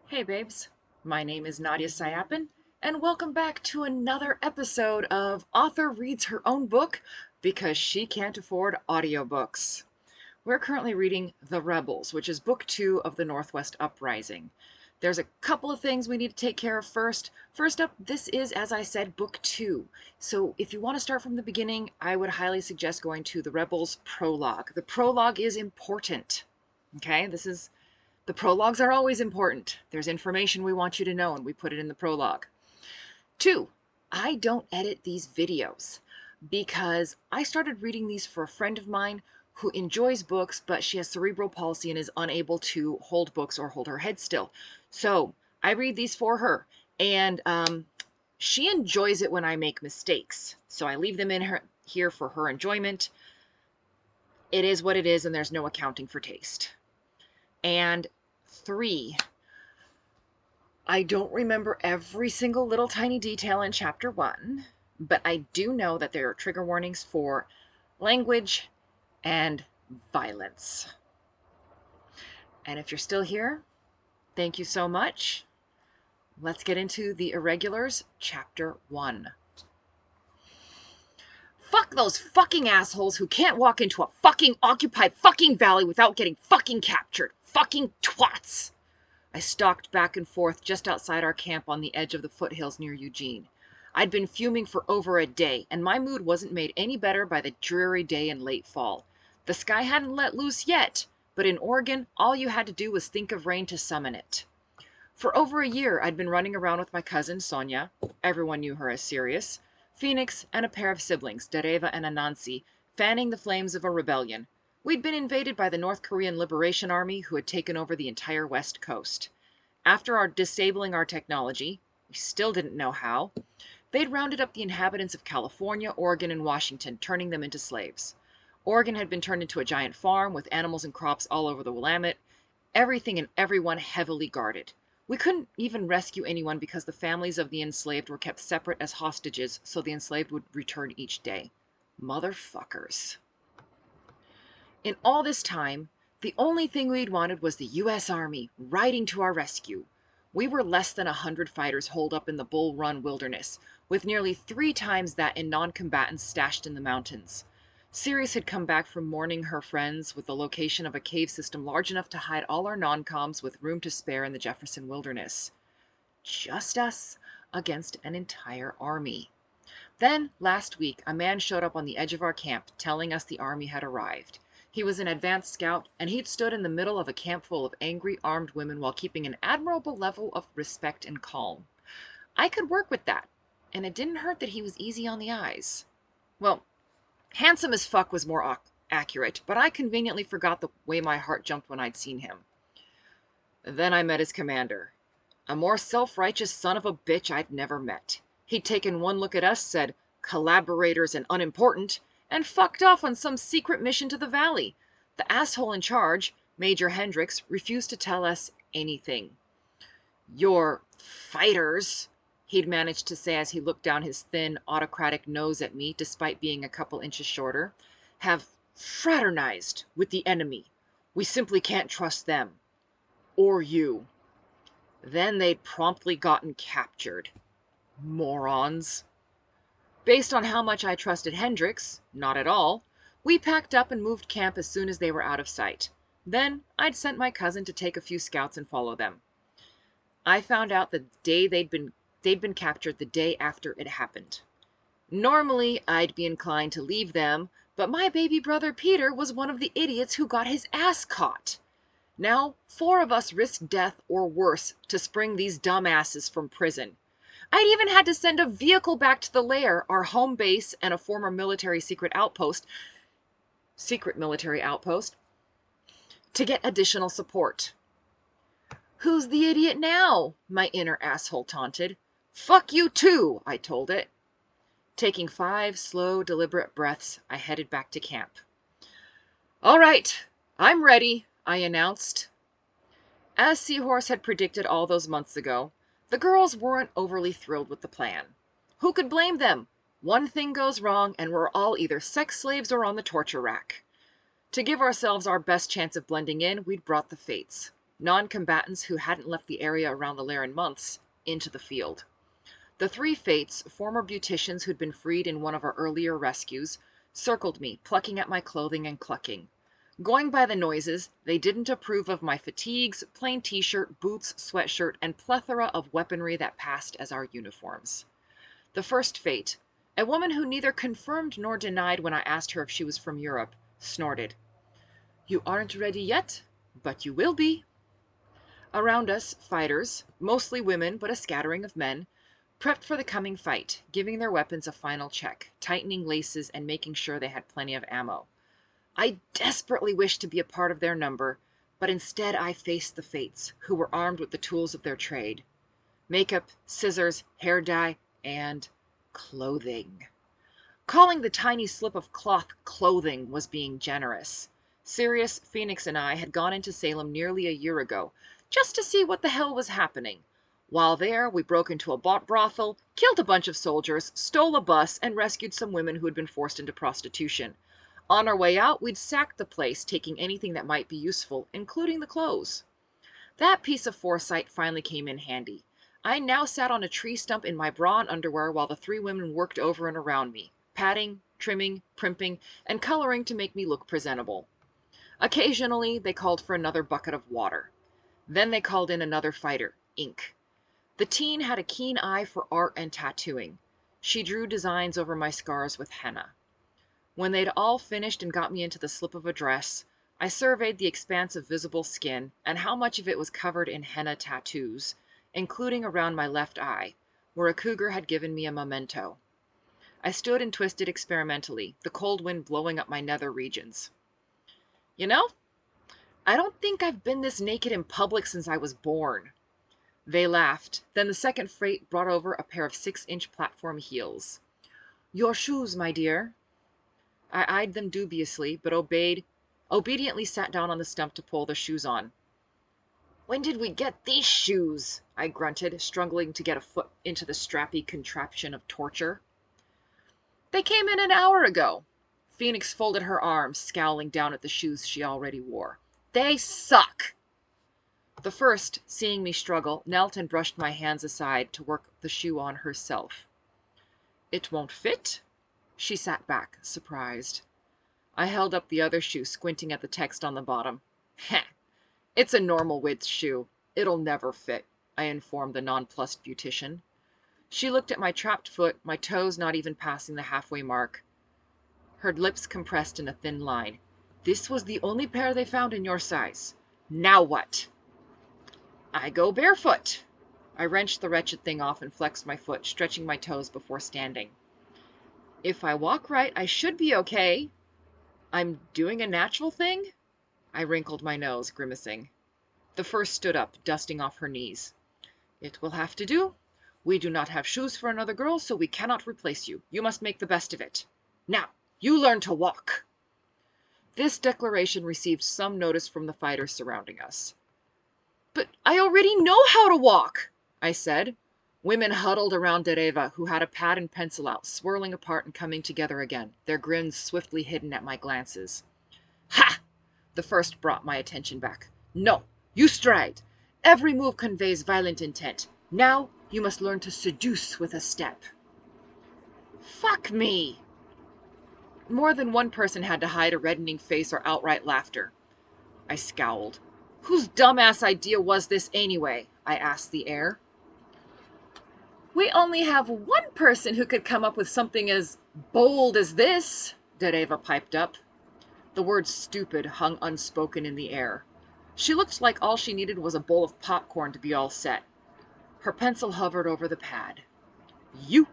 Hey babes, my name is Nadia Sayapin, and welcome back to another episode of Author Reads Her Own Book because she can't afford audiobooks. We're currently reading The Rebels, which is book 2 of the Northwest Uprising. There's a couple of things we need to take care of first. First up, this is, as I said, book 2. So if you want to start from the beginning, I would highly suggest going to The Rebels prologue. The prologue is important. Okay, the prologues are always important. There's information we want you to know, and we put it in the prologue. 2, I don't edit these videos because I started reading these for a friend of mine who enjoys books, but she has cerebral palsy and is unable to hold books or hold her head still. So I read these for her, and she enjoys it when I make mistakes. So I leave them in here for her enjoyment. It is what it is, and there's no accounting for taste. And 3, I don't remember every single little tiny detail in chapter 1, but I do know that there are trigger warnings for language and violence. And if you're still here, thank you so much. Let's get into The Irregulars, chapter 1. Fuck those fucking assholes who can't walk into a fucking occupied fucking valley without getting fucking captured. Fucking twats. I stalked back and forth just outside our camp on the edge of the foothills near Eugene. I'd been fuming for over a day, and my mood wasn't made any better by the dreary day in late fall. The sky hadn't let loose yet, but in Oregon, all you had to do was think of rain to summon it. For over a year, I'd been running around with my cousin, Sonia. Everyone knew her as Sirius, Phoenix, and a pair of siblings, Dereva and Anansi, fanning the flames of a rebellion. We'd been invaded by the North Korean Liberation Army, who had taken over the entire West Coast. After disabling our technology, we still didn't know how, they'd rounded up the inhabitants of California, Oregon, and Washington, turning them into slaves. Oregon had been turned into a giant farm with animals and crops all over the Willamette, everything and everyone heavily guarded. We couldn't even rescue anyone because the families of the enslaved were kept separate as hostages, so the enslaved would return each day. Motherfuckers. In all this time, the only thing we'd wanted was the U.S. Army riding to our rescue. We were less than 100 fighters holed up in the Bull Run wilderness, with nearly 3 times that in non-combatants stashed in the mountains. Sirius had come back from mourning her friends with the location of a cave system large enough to hide all our non-coms with room to spare in the Jefferson Wilderness. Just us against an entire army. Then, last week, a man showed up on the edge of our camp telling us the army had arrived. He was an advanced scout, and he'd stood in the middle of a camp full of angry, armed women while keeping an admirable level of respect and calm. I could work with that, and it didn't hurt that he was easy on the eyes. Well, handsome as fuck was more accurate, but I conveniently forgot the way my heart jumped when I'd seen him. Then I met his commander. A more self-righteous son of a bitch I'd never met. He'd taken one look at us, said, "collaborators and unimportant," and fucked off on some secret mission to the valley. The asshole in charge, Major Hendricks, refused to tell us anything. "Your fighters," he'd managed to say as he looked down his thin, autocratic nose at me, despite being a couple inches shorter, "have fraternized with the enemy. We simply can't trust them. Or you. Then they'd promptly gotten captured. Morons." Based on how much I trusted Hendricks, not at all, we packed up and moved camp as soon as they were out of sight. Then I'd sent my cousin to take a few scouts and follow them. I found out the day they'd been captured the day after it happened. Normally, I'd be inclined to leave them, but my baby brother Peter was one of the idiots who got his ass caught. Now, 4 of us risked death or worse to spring these dumbasses from prison. I'd even had to send a vehicle back to the lair, our home base and a former secret military outpost, to get additional support. "Who's the idiot now?" my inner asshole taunted. "Fuck you too," I told it. Taking 5 slow, deliberate breaths, I headed back to camp. "All right, I'm ready," I announced. As Seahorse had predicted all those months ago, the girls weren't overly thrilled with the plan. Who could blame them? One thing goes wrong and we're all either sex slaves or on the torture rack. To give ourselves our best chance of blending in, we'd brought the Fates. non-combatants who hadn't left the area around the lair in months, into the field. The 3 Fates, former beauticians who'd been freed in one of our earlier rescues, circled me, plucking at my clothing and clucking. Going by the noises, they didn't approve of my fatigues, plain t-shirt, boots, sweatshirt, and plethora of weaponry that passed as our uniforms. The first Fate, a woman who neither confirmed nor denied when I asked her if she was from Europe, snorted. "You aren't ready yet, but you will be." Around us, fighters, mostly women but a scattering of men, prepped for the coming fight, giving their weapons a final check, tightening laces and making sure they had plenty of ammo. I desperately wished to be a part of their number, but instead I faced the Fates, who were armed with the tools of their trade. Makeup, scissors, hair dye, and clothing. Calling the tiny slip of cloth clothing was being generous. Sirius, Phoenix, and I had gone into Salem nearly a year ago, just to see what the hell was happening. While there, we broke into a brothel, killed a bunch of soldiers, stole a bus, and rescued some women who had been forced into prostitution. On our way out, we'd sacked the place, taking anything that might be useful, including the clothes. That piece of foresight finally came in handy. I now sat on a tree stump in my bra and underwear while the 3 women worked over and around me, patting, trimming, primping, and coloring to make me look presentable. Occasionally, they called for another bucket of water. Then they called in another fighter, ink. The teen had a keen eye for art and tattooing. She drew designs over my scars with henna. When they'd all finished and got me into the slip of a dress, I surveyed the expanse of visible skin and how much of it was covered in henna tattoos, including around my left eye, where a cougar had given me a memento. I stood and twisted experimentally, the cold wind blowing up my nether regions. You know, I don't think I've been this naked in public since I was born. They laughed. Then the second Fate brought over a pair of 6-inch platform heels. "Your shoes, my dear." I eyed them dubiously, but obediently sat down on the stump to pull the shoes on. "When did we get these shoes?" I grunted, struggling to get a foot into the strappy contraption of torture. "They came in an hour ago." Phoenix folded her arms, scowling down at the shoes she already wore. "They suck." The first, seeing me struggle, knelt and brushed my hands aside to work the shoe on herself. "It won't fit?" She sat back, surprised. I held up the other shoe, squinting at the text on the bottom. "Heh, it's a normal width shoe. It'll never fit," I informed the nonplussed beautician. She looked at my trapped foot, my toes not even passing the halfway mark. Her lips compressed in a thin line. "This was the only pair they found in your size. Now what?" "I go barefoot." I wrenched the wretched thing off and flexed my foot, stretching my toes before standing. "If I walk right, I should be okay." "I'm doing a natural thing?" I wrinkled my nose, grimacing. The first stood up, dusting off her knees. "It will have to do. We do not have shoes for another girl, so we cannot replace you. You must make the best of it. Now, you learn to walk." This declaration received some notice from the fighters surrounding us. "But I already know how to walk," I said. Women huddled around Dereva, who had a pad and pencil out, swirling apart and coming together again, their grins swiftly hidden at my glances. "Ha!" The first brought my attention back. "No, you stride. Every move conveys violent intent. Now you must learn to seduce with a step." "Fuck me!" More than one person had to hide a reddening face or outright laughter. I scowled. "Whose dumbass idea was this anyway?" I asked the air. "We only have one person who could come up with something as bold as this," Dereva piped up. The word stupid hung unspoken in the air. She looked like all she needed was a bowl of popcorn to be all set. Her pencil hovered over the pad. "You!"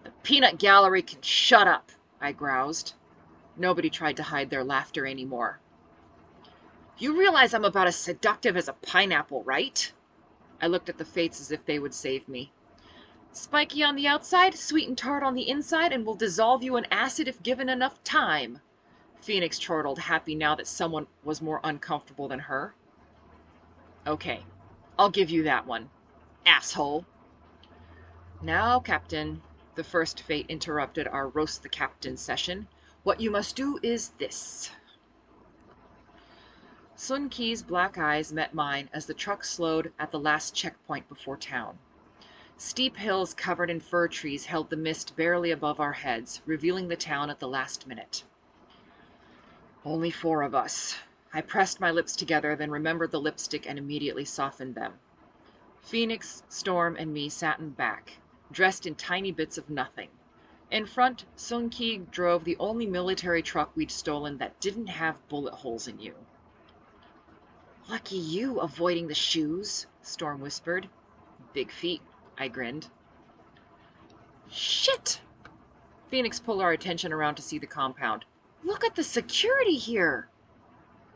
"The peanut gallery can shut up," I groused. Nobody tried to hide their laughter anymore. "You realize I'm about as seductive as a pineapple, right?" I looked at the Fates as if they would save me. "Spiky on the outside, sweet and tart on the inside, and will dissolve you in acid if given enough time," Phoenix chortled, happy now that someone was more uncomfortable than her. "Okay, I'll give you that one, asshole." "Now, Captain," the first Fate interrupted our roast the captain session, "what you must do is this." Sun Ki's black eyes met mine as the truck slowed at the last checkpoint before town. Steep hills covered in fir trees held the mist barely above our heads, revealing the town at the last minute. Only 4 of us. I pressed my lips together, then remembered the lipstick and immediately softened them. Phoenix, Storm, and me sat in back, dressed in tiny bits of nothing. In front, Sun Ki drove the only military truck we'd stolen that didn't have bullet holes in you. Lucky you, avoiding the shoes, Storm whispered. Big feet, I grinned. Shit! Phoenix pulled our attention around to see the compound. Look at the security here!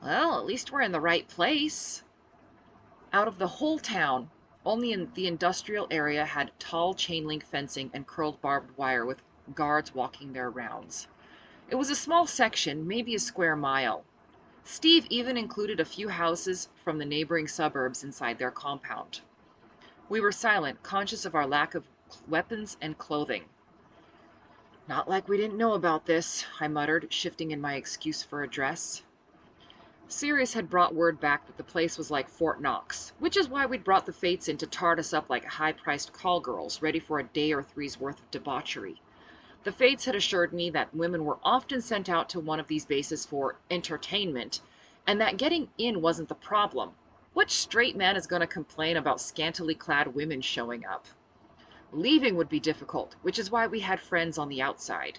Well, at least we're in the right place. Out of the whole town, only in the industrial area had tall chain-link fencing and curled barbed wire with guards walking their rounds. It was a small section, maybe a square mile. Steve even included a few houses from the neighboring suburbs inside their compound. We were silent, conscious of our lack of weapons and clothing. Not like we didn't know about this, I muttered, shifting in my excuse for address. Sirius had brought word back that the place was like Fort Knox, which is why we'd brought the Fates in to tart us up like high-priced call girls, ready for a day or 3's worth of debauchery. The Fates had assured me that women were often sent out to one of these bases for entertainment, and that getting in wasn't the problem. What straight man is going to complain about scantily clad women showing up? Leaving would be difficult, which is why we had friends on the outside.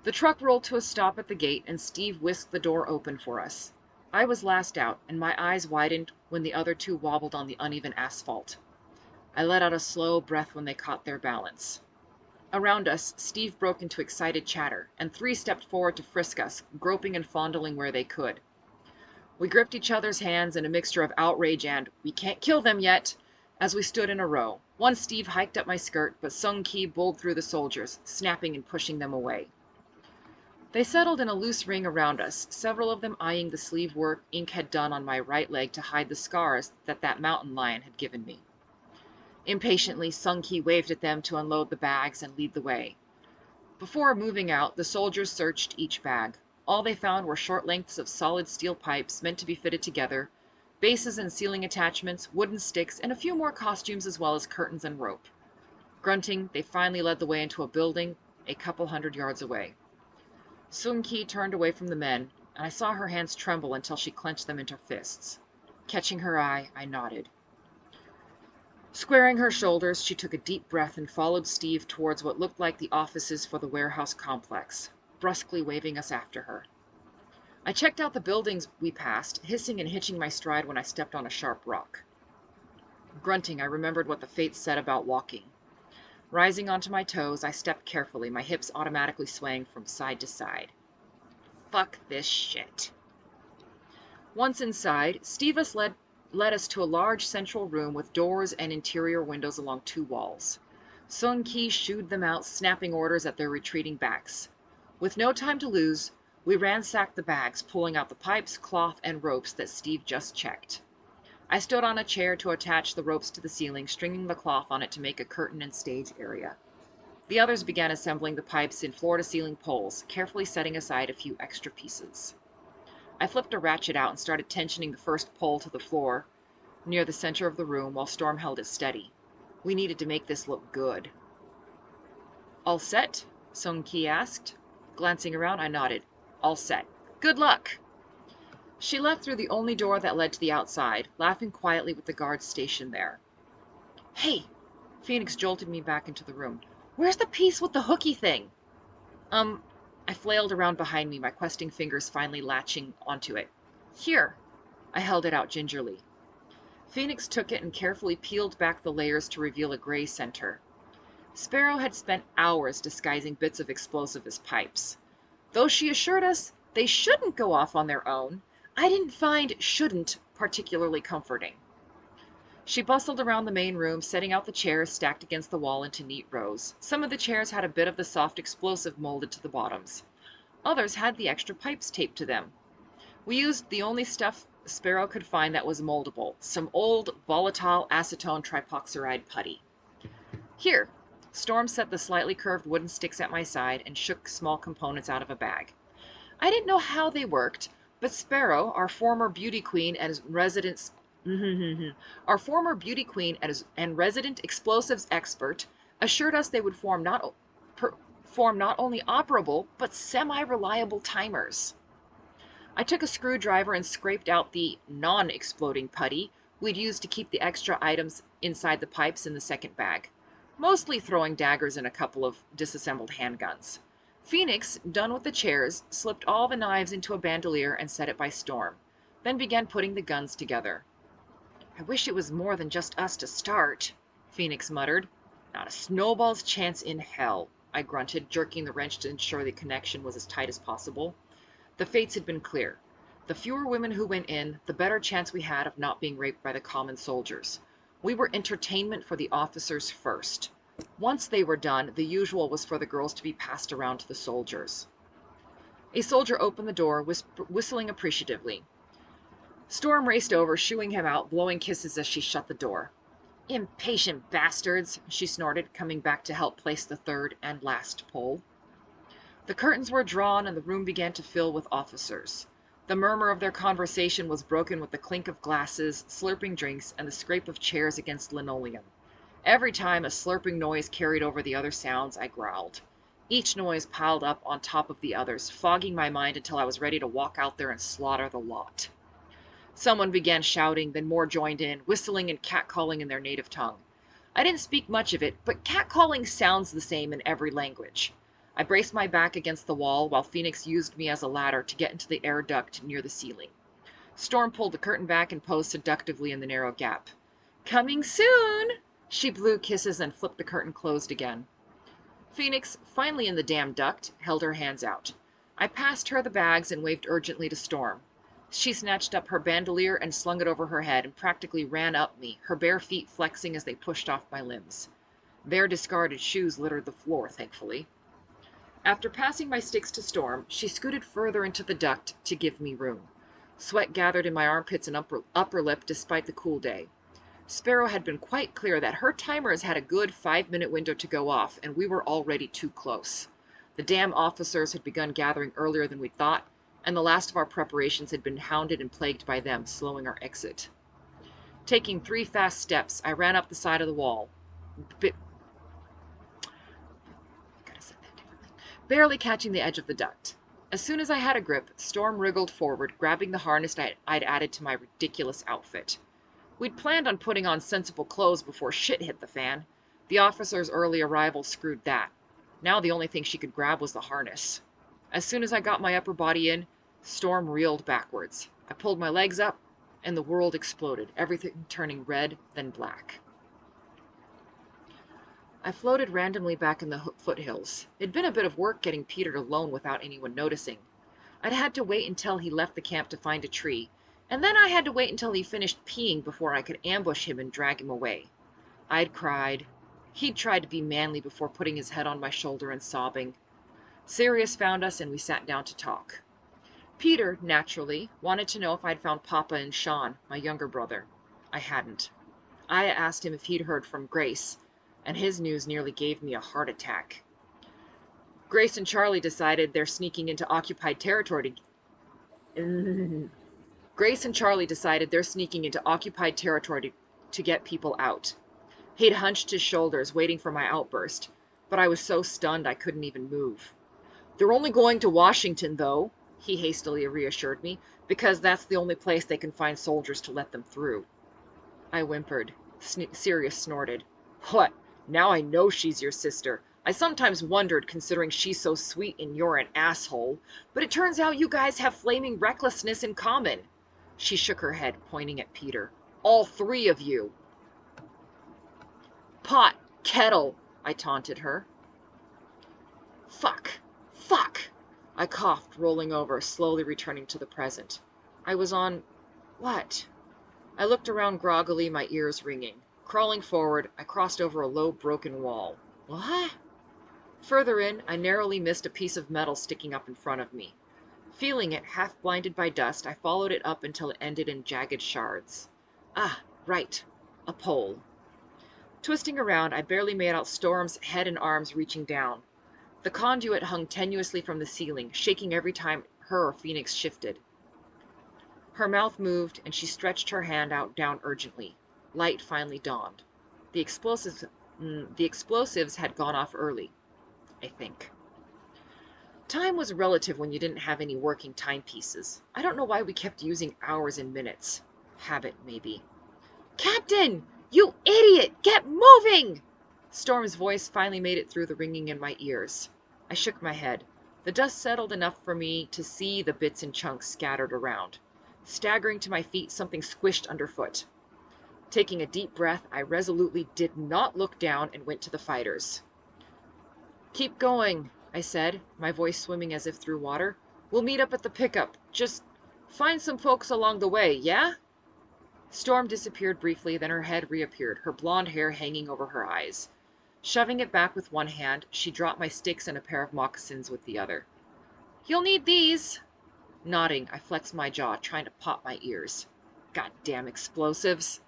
The truck rolled to a stop at the gate, and Steve whisked the door open for us. I was last out, and my eyes widened when the other 2 wobbled on the uneven asphalt. I let out a slow breath when they caught their balance. Around us, Steve broke into excited chatter, and 3 stepped forward to frisk us, groping and fondling where they could. We gripped each other's hands in a mixture of outrage and, we can't kill them yet, as we stood in a row. Once Steve hiked up my skirt, but Sun Ki bowled through the soldiers, snapping and pushing them away. They settled in a loose ring around us, several of them eyeing the sleeve work ink had done on my right leg to hide the scars that mountain lion had given me. Impatiently, Sun Ki waved at them to unload the bags and lead the way. Before moving out, the soldiers searched each bag. All they found were short lengths of solid steel pipes meant to be fitted together, bases and ceiling attachments, wooden sticks, and a few more costumes as well as curtains and rope. Grunting, they finally led the way into a building a couple 100 yards away. Sun Ki turned away from the men, and I saw her hands tremble until she clenched them into fists. Catching her eye, I nodded. Squaring her shoulders, she took a deep breath and followed Steve towards what looked like the offices for the warehouse complex, brusquely waving us after her. I checked out the buildings we passed, hissing and hitching my stride when I stepped on a sharp rock. Grunting, I remembered what the Fates said about walking. Rising onto my toes, I stepped carefully, my hips automatically swaying from side to side. Fuck this shit. Once inside, Stevus led us to a large central room with doors and interior windows along 2 walls. Sun Ki shooed them out, snapping orders at their retreating backs. With no time to lose, we ransacked the bags, pulling out the pipes, cloth, and ropes that Steve just checked. I stood on a chair to attach the ropes to the ceiling, stringing the cloth on it to make a curtain and stage area. The others began assembling the pipes in floor-to-ceiling poles, carefully setting aside a few extra pieces. I flipped a ratchet out and started tensioning the first pole to the floor near the center of the room while Storm held it steady. We needed to make this look good. All set? Sun Ki asked. Glancing around, I nodded. All set. Good luck! She left through the only door that led to the outside, laughing quietly with the guards stationed there. Hey! Phoenix jolted me back into the room. Where's the piece with the hooky thing? I flailed around behind me, my questing fingers finally latching onto it. Here! I held it out gingerly. Phoenix took it and carefully peeled back the layers to reveal a gray center. Sparrow had spent hours disguising bits of explosive as pipes. Though she assured us they shouldn't go off on their own, I didn't find shouldn't particularly comforting. She bustled around the main room, setting out the chairs stacked against the wall into neat rows. Some of the chairs had a bit of the soft explosive molded to the bottoms. Others had the extra pipes taped to them. We used the only stuff Sparrow could find that was moldable, some old, volatile acetone tripoxyride putty. Here! Storm set the slightly curved wooden sticks at my side and shook small components out of a bag. I didn't know how they worked, But Sparrow, our former beauty queen and resident our former beauty queen and resident explosives expert, assured us they would form not only operable but semi-reliable timers. I took a screwdriver and scraped out the non-exploding putty we'd used to keep the extra items inside the pipes in the second bag, mostly throwing daggers and a couple of disassembled handguns. Phoenix, done with the chairs, slipped all the knives into a bandolier and set it by Storm, then began putting the guns together. "I wish it was more than just us to start," Phoenix muttered. "Not a snowball's chance in hell," I grunted, jerking the wrench to ensure the connection was as tight as possible. The fates had been clear. The fewer women who went in, the better chance we had of not being raped by the common soldiers. We were entertainment for the officers first. Once they were done, the usual was for the girls to be passed around to the soldiers. A soldier opened the door, whistling appreciatively. Storm raced over, shooing him out, blowing kisses as she shut the door. "Impatient bastards," she snorted, coming back to help place the third and last pole. The curtains were drawn and the room began to fill with officers. The murmur of their conversation was broken with the clink of glasses, slurping drinks, and the scrape of chairs against linoleum. Every time a slurping noise carried over the other sounds, I growled. Each noise piled up on top of the others, fogging my mind until I was ready to walk out there and slaughter the lot. Someone began shouting, then more joined in, whistling and catcalling in their native tongue. I didn't speak much of it, but catcalling sounds the same in every language. I braced my back against the wall while Phoenix used me as a ladder to get into the air duct near the ceiling. Storm pulled the curtain back and posed seductively in the narrow gap. "Coming soon!" She blew kisses and flipped the curtain closed again. Phoenix, finally in the damn duct, held her hands out. I passed her the bags and waved urgently to Storm. She snatched up her bandolier and slung it over her head and practically ran up me, her bare feet flexing as they pushed off my limbs. Their discarded shoes littered the floor, thankfully. After passing my sticks to Storm, she scooted further into the duct to give me room. Sweat gathered in my armpits and upper lip despite the cool day. Sparrow had been quite clear that her timers had a good 5-minute window to go off, and we were already too close. The damn officers had begun gathering earlier than we thought, and the last of our preparations had been hounded and plagued by them, slowing our exit. Taking 3 fast steps, I ran up the side of the wall. Barely catching the edge of the duct. As soon as I had a grip, Storm wriggled forward, grabbing the harness I'd added to my ridiculous outfit. We'd planned on putting on sensible clothes before shit hit the fan. The officer's early arrival screwed that. Now the only thing she could grab was the harness. As soon as I got my upper body in, Storm reeled backwards. I pulled my legs up, and the world exploded, everything turning red, then black. I floated randomly back in the foothills. It'd been a bit of work getting Peter alone without anyone noticing. I'd had to wait until he left the camp to find a tree, and then I had to wait until he finished peeing before I could ambush him and drag him away. I'd cried. He'd tried to be manly before putting his head on my shoulder and sobbing. Sirius found us and we sat down to talk. Peter, naturally, wanted to know if I'd found Papa and Sean, my younger brother. I hadn't. I asked him if he'd heard from Grace, and his news nearly gave me a heart attack. Grace and Charlie decided they're sneaking into occupied territory to get people out. He'd hunched his shoulders, waiting for my outburst, but I was so stunned I couldn't even move. "They're only going to Washington, though," he hastily reassured me, "because that's the only place they can find soldiers to let them through." I whimpered. Sirius snorted. "What? Now I know she's your sister. I sometimes wondered, considering she's so sweet and you're an asshole. But it turns out you guys have flaming recklessness in common." She shook her head, pointing at Peter. "All 3 of you." "Pot, kettle," I taunted her. Fuck. I coughed, rolling over, slowly returning to the present. I was on... what? I looked around groggily, my ears ringing. Crawling forward, I crossed over a low, broken wall. What? Further in, I narrowly missed a piece of metal sticking up in front of me. Feeling it, half blinded by dust, I followed it up until it ended in jagged shards. Ah, right. A pole. Twisting around, I barely made out Storm's head and arms reaching down. The conduit hung tenuously from the ceiling, shaking every time her or Phoenix shifted. Her mouth moved, and she stretched her hand out down urgently. Light finally dawned. The explosives had gone off early, I think. Time was relative when you didn't have any working timepieces. I don't know why we kept using hours and minutes. Habit, maybe. Captain! You idiot! Get moving! Storm's voice finally made it through the ringing in my ears. I shook my head. The dust settled enough for me to see the bits and chunks scattered around. Staggering to my feet, something squished underfoot. Taking a deep breath, I resolutely did not look down and went to the fighters. Keep going, I said, my voice swimming as if through water. We'll meet up at the pickup. Just find some folks along the way, yeah? Storm disappeared briefly, then her head reappeared, her blonde hair hanging over her eyes. Shoving it back with one hand, she dropped my sticks and a pair of moccasins with the other. You'll need these. Nodding, I flexed my jaw, trying to pop my ears. Goddamn explosives.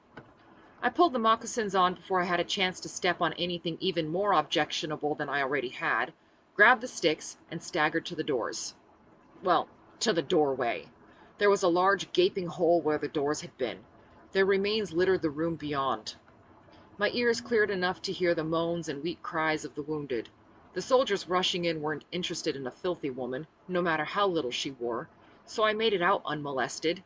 I pulled the moccasins on before I had a chance to step on anything even more objectionable than I already had, grabbed the sticks, and staggered to the doors. Well, to the doorway. There was a large gaping hole where the doors had been. Their remains littered the room beyond. My ears cleared enough to hear the moans and weak cries of the wounded. The soldiers rushing in weren't interested in a filthy woman, no matter how little she wore, so I made it out unmolested.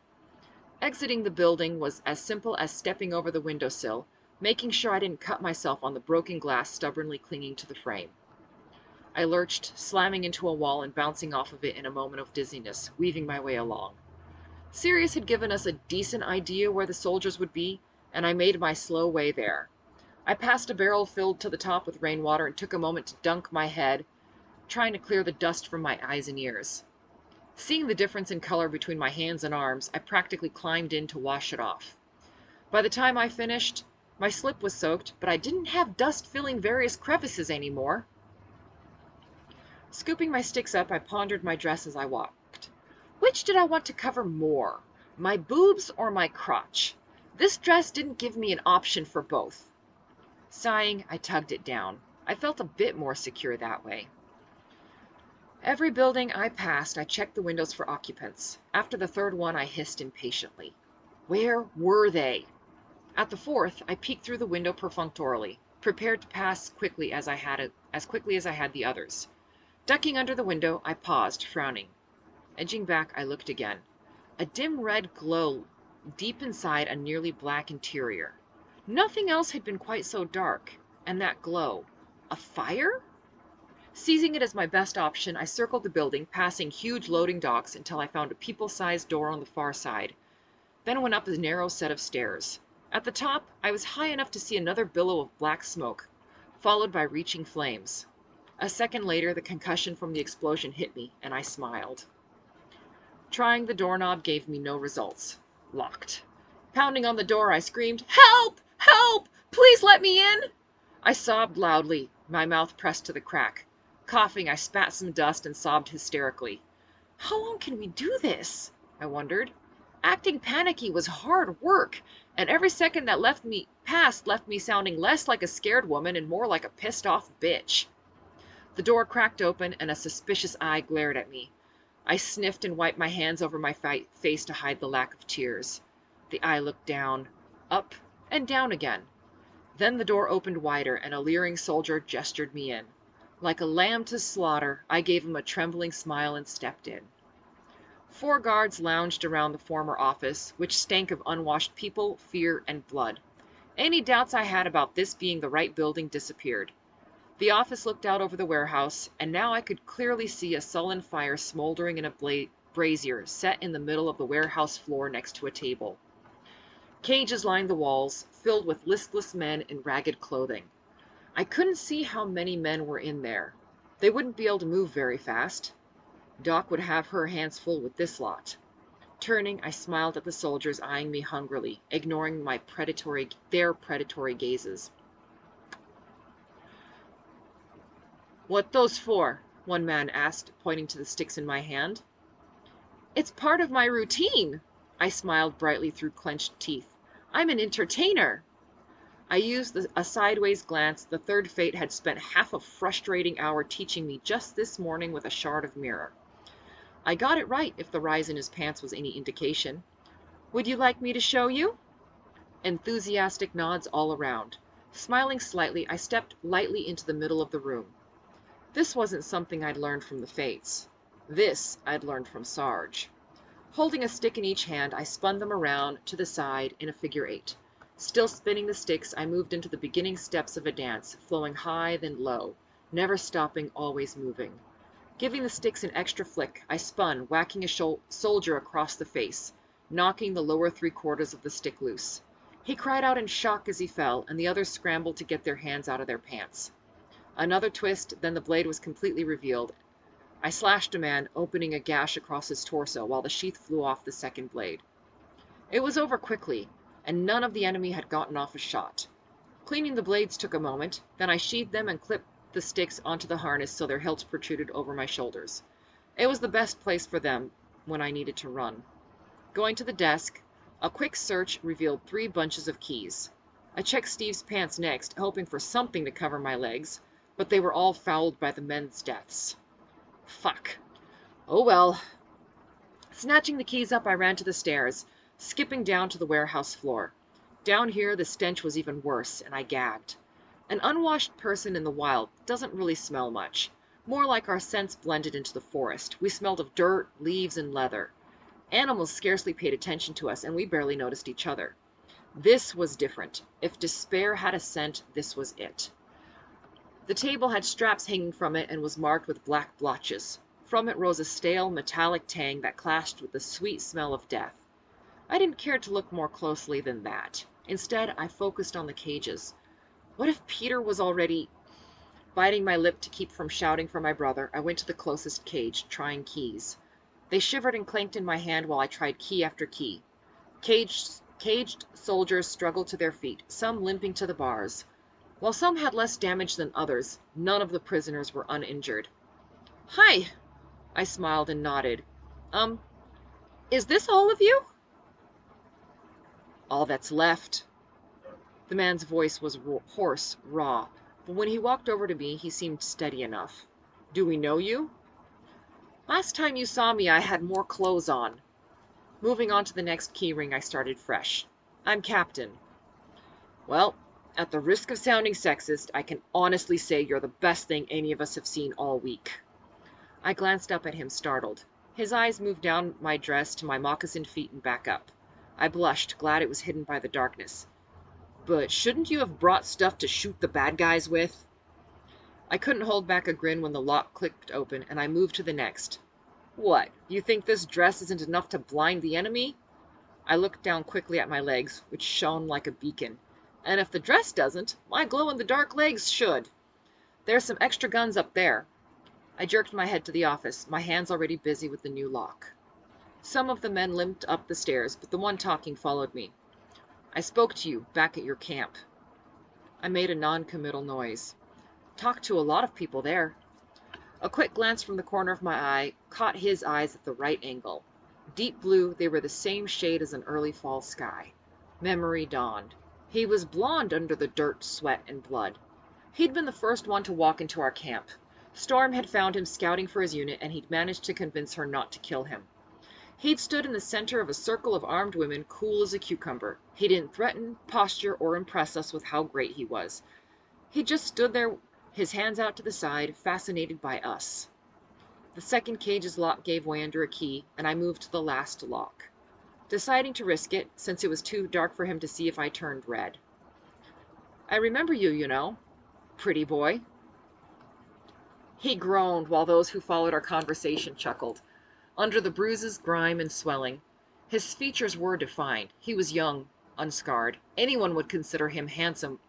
Exiting the building was as simple as stepping over the windowsill, making sure I didn't cut myself on the broken glass stubbornly clinging to the frame. I lurched, slamming into a wall and bouncing off of it in a moment of dizziness, weaving my way along. Sirius had given us a decent idea where the soldiers would be, and I made my slow way there. I passed a barrel filled to the top with rainwater and took a moment to dunk my head, trying to clear the dust from my eyes and ears. Seeing the difference in color between my hands and arms, I practically climbed in to wash it off. By the time I finished, my slip was soaked, but I didn't have dust filling various crevices anymore. Scooping my sticks up, I pondered my dress as I walked. Which did I want to cover more, my boobs or my crotch? This dress didn't give me an option for both. Sighing, I tugged it down. I felt a bit more secure that way. Every building I passed, I checked the windows for occupants. After the third one, I hissed impatiently. Where were they? At the fourth, I peeked through the window perfunctorily, prepared to pass quickly as quickly as I had the others. Ducking under the window, I paused, frowning. Edging back, I looked again. A dim red glow deep inside a nearly black interior. Nothing else had been quite so dark. And that glow. A fire? Seizing it as my best option, I circled the building, passing huge loading docks until I found a people-sized door on the far side, then went up a narrow set of stairs. At the top, I was high enough to see another billow of black smoke, followed by reaching flames. A second later, the concussion from the explosion hit me, and I smiled. Trying the doorknob gave me no results. Locked. Pounding on the door, I screamed, "Help! Help! Please let me in!" I sobbed loudly, my mouth pressed to the crack. Coughing, I spat some dust and sobbed hysterically. How long can we do this? I wondered. Acting panicky was hard work, and every second that left me sounding less like a scared woman and more like a pissed-off bitch. The door cracked open, and a suspicious eye glared at me. I sniffed and wiped my hands over my face to hide the lack of tears. The eye looked down, up, and down again. Then the door opened wider, and a leering soldier gestured me in. Like a lamb to slaughter, I gave him a trembling smile and stepped in. 4 guards lounged around the former office, which stank of unwashed people, fear, and blood. Any doubts I had about this being the right building disappeared. The office looked out over the warehouse, and now I could clearly see a sullen fire smoldering in a brazier set in the middle of the warehouse floor next to a table. Cages lined the walls, filled with listless men in ragged clothing. I couldn't see how many men were in there. They wouldn't be able to move very fast. Doc would have her hands full with this lot. Turning, I smiled at the soldiers eyeing me hungrily, ignoring their predatory gazes. "What those for?" one man asked, pointing to the sticks in my hand. "It's part of my routine," I smiled brightly through clenched teeth. "I'm an entertainer." I used a sideways glance the third fate had spent half a frustrating hour teaching me just this morning with a shard of mirror. I got it right, if the rise in his pants was any indication. Would you like me to show you? Enthusiastic nods all around. Smiling slightly, I stepped lightly into the middle of the room. This wasn't something I'd learned from the Fates. This I'd learned from Sarge. Holding a stick in each hand, I spun them around to the side in a figure 8. Still spinning the sticks, I moved into the beginning steps of a dance, flowing high then low, never stopping, always moving. Giving the sticks an extra flick, I spun, whacking a soldier across the face, knocking the lower 3/4 of the stick loose. He cried out in shock as he fell, and the others scrambled to get their hands out of their pants. Another twist, then the blade was completely revealed. I slashed a man, opening a gash across his torso, while the sheath flew off the second blade. It was over quickly, and none of the enemy had gotten off a shot. Cleaning the blades took a moment, then I sheathed them and clipped the sticks onto the harness so their hilts protruded over my shoulders. It was the best place for them when I needed to run. Going to the desk, a quick search revealed 3 bunches of keys. I checked Steve's pants next, hoping for something to cover my legs, but they were all fouled by the men's deaths. Fuck. Oh well. Snatching the keys up, I ran to the stairs, skipping down to the warehouse floor. Down here, the stench was even worse, and I gagged. An unwashed person in the wild doesn't really smell much. More like our scents blended into the forest. We smelled of dirt, leaves, and leather. Animals scarcely paid attention to us, and we barely noticed each other. This was different. If despair had a scent, this was it. The table had straps hanging from it and was marked with black blotches. From it rose a stale, metallic tang that clashed with the sweet smell of death. I didn't care to look more closely than that. Instead, I focused on the cages. What if Peter was already... Biting my lip to keep from shouting for my brother, I went to the closest cage, trying keys. They shivered and clanked in my hand while I tried key after key. Caged soldiers struggled to their feet, some limping to the bars. While some had less damage than others, none of the prisoners were uninjured. "Hi," I smiled and nodded. Is this all of you?" "All that's left." The man's voice was hoarse, raw, but when he walked over to me, he seemed steady enough. "Do we know you?" "Last time you saw me, I had more clothes on." Moving on to the next key ring, I started fresh. "I'm Captain." "Well, at the risk of sounding sexist, I can honestly say you're the best thing any of us have seen all week." I glanced up at him, startled. His eyes moved down my dress to my moccasined feet and back up. I blushed, glad it was hidden by the darkness. "But shouldn't you have brought stuff to shoot the bad guys with?" I couldn't hold back a grin when the lock clicked open, and I moved to the next. "What, you think this dress isn't enough to blind the enemy?" I looked down quickly at my legs, which shone like a beacon. "And if the dress doesn't, my glow-in-the-dark legs should. There's some extra guns up there." I jerked my head to the office, my hands already busy with the new lock. Some of the men limped up the stairs, but the one talking followed me. "I spoke to you back at your camp." I made a non-committal noise. "Talked to a lot of people there." A quick glance from the corner of my eye caught his eyes at the right angle. Deep blue, they were the same shade as an early fall sky. Memory dawned. He was blonde under the dirt, sweat, and blood. He'd been the first one to walk into our camp. Storm had found him scouting for his unit, and he'd managed to convince her not to kill him. He'd stood in the center of a circle of armed women, cool as a cucumber. He didn't threaten, posture, or impress us with how great he was. He just stood there, his hands out to the side, fascinated by us. The second cage's lock gave way under a key, and I moved to the last lock, deciding to risk it, since it was too dark for him to see if I turned red. "I remember you, you know. Pretty boy." He groaned, while those who followed our conversation chuckled. Under the bruises, grime, and swelling, his features were defined. He was young, unscarred. Anyone would consider him handsome,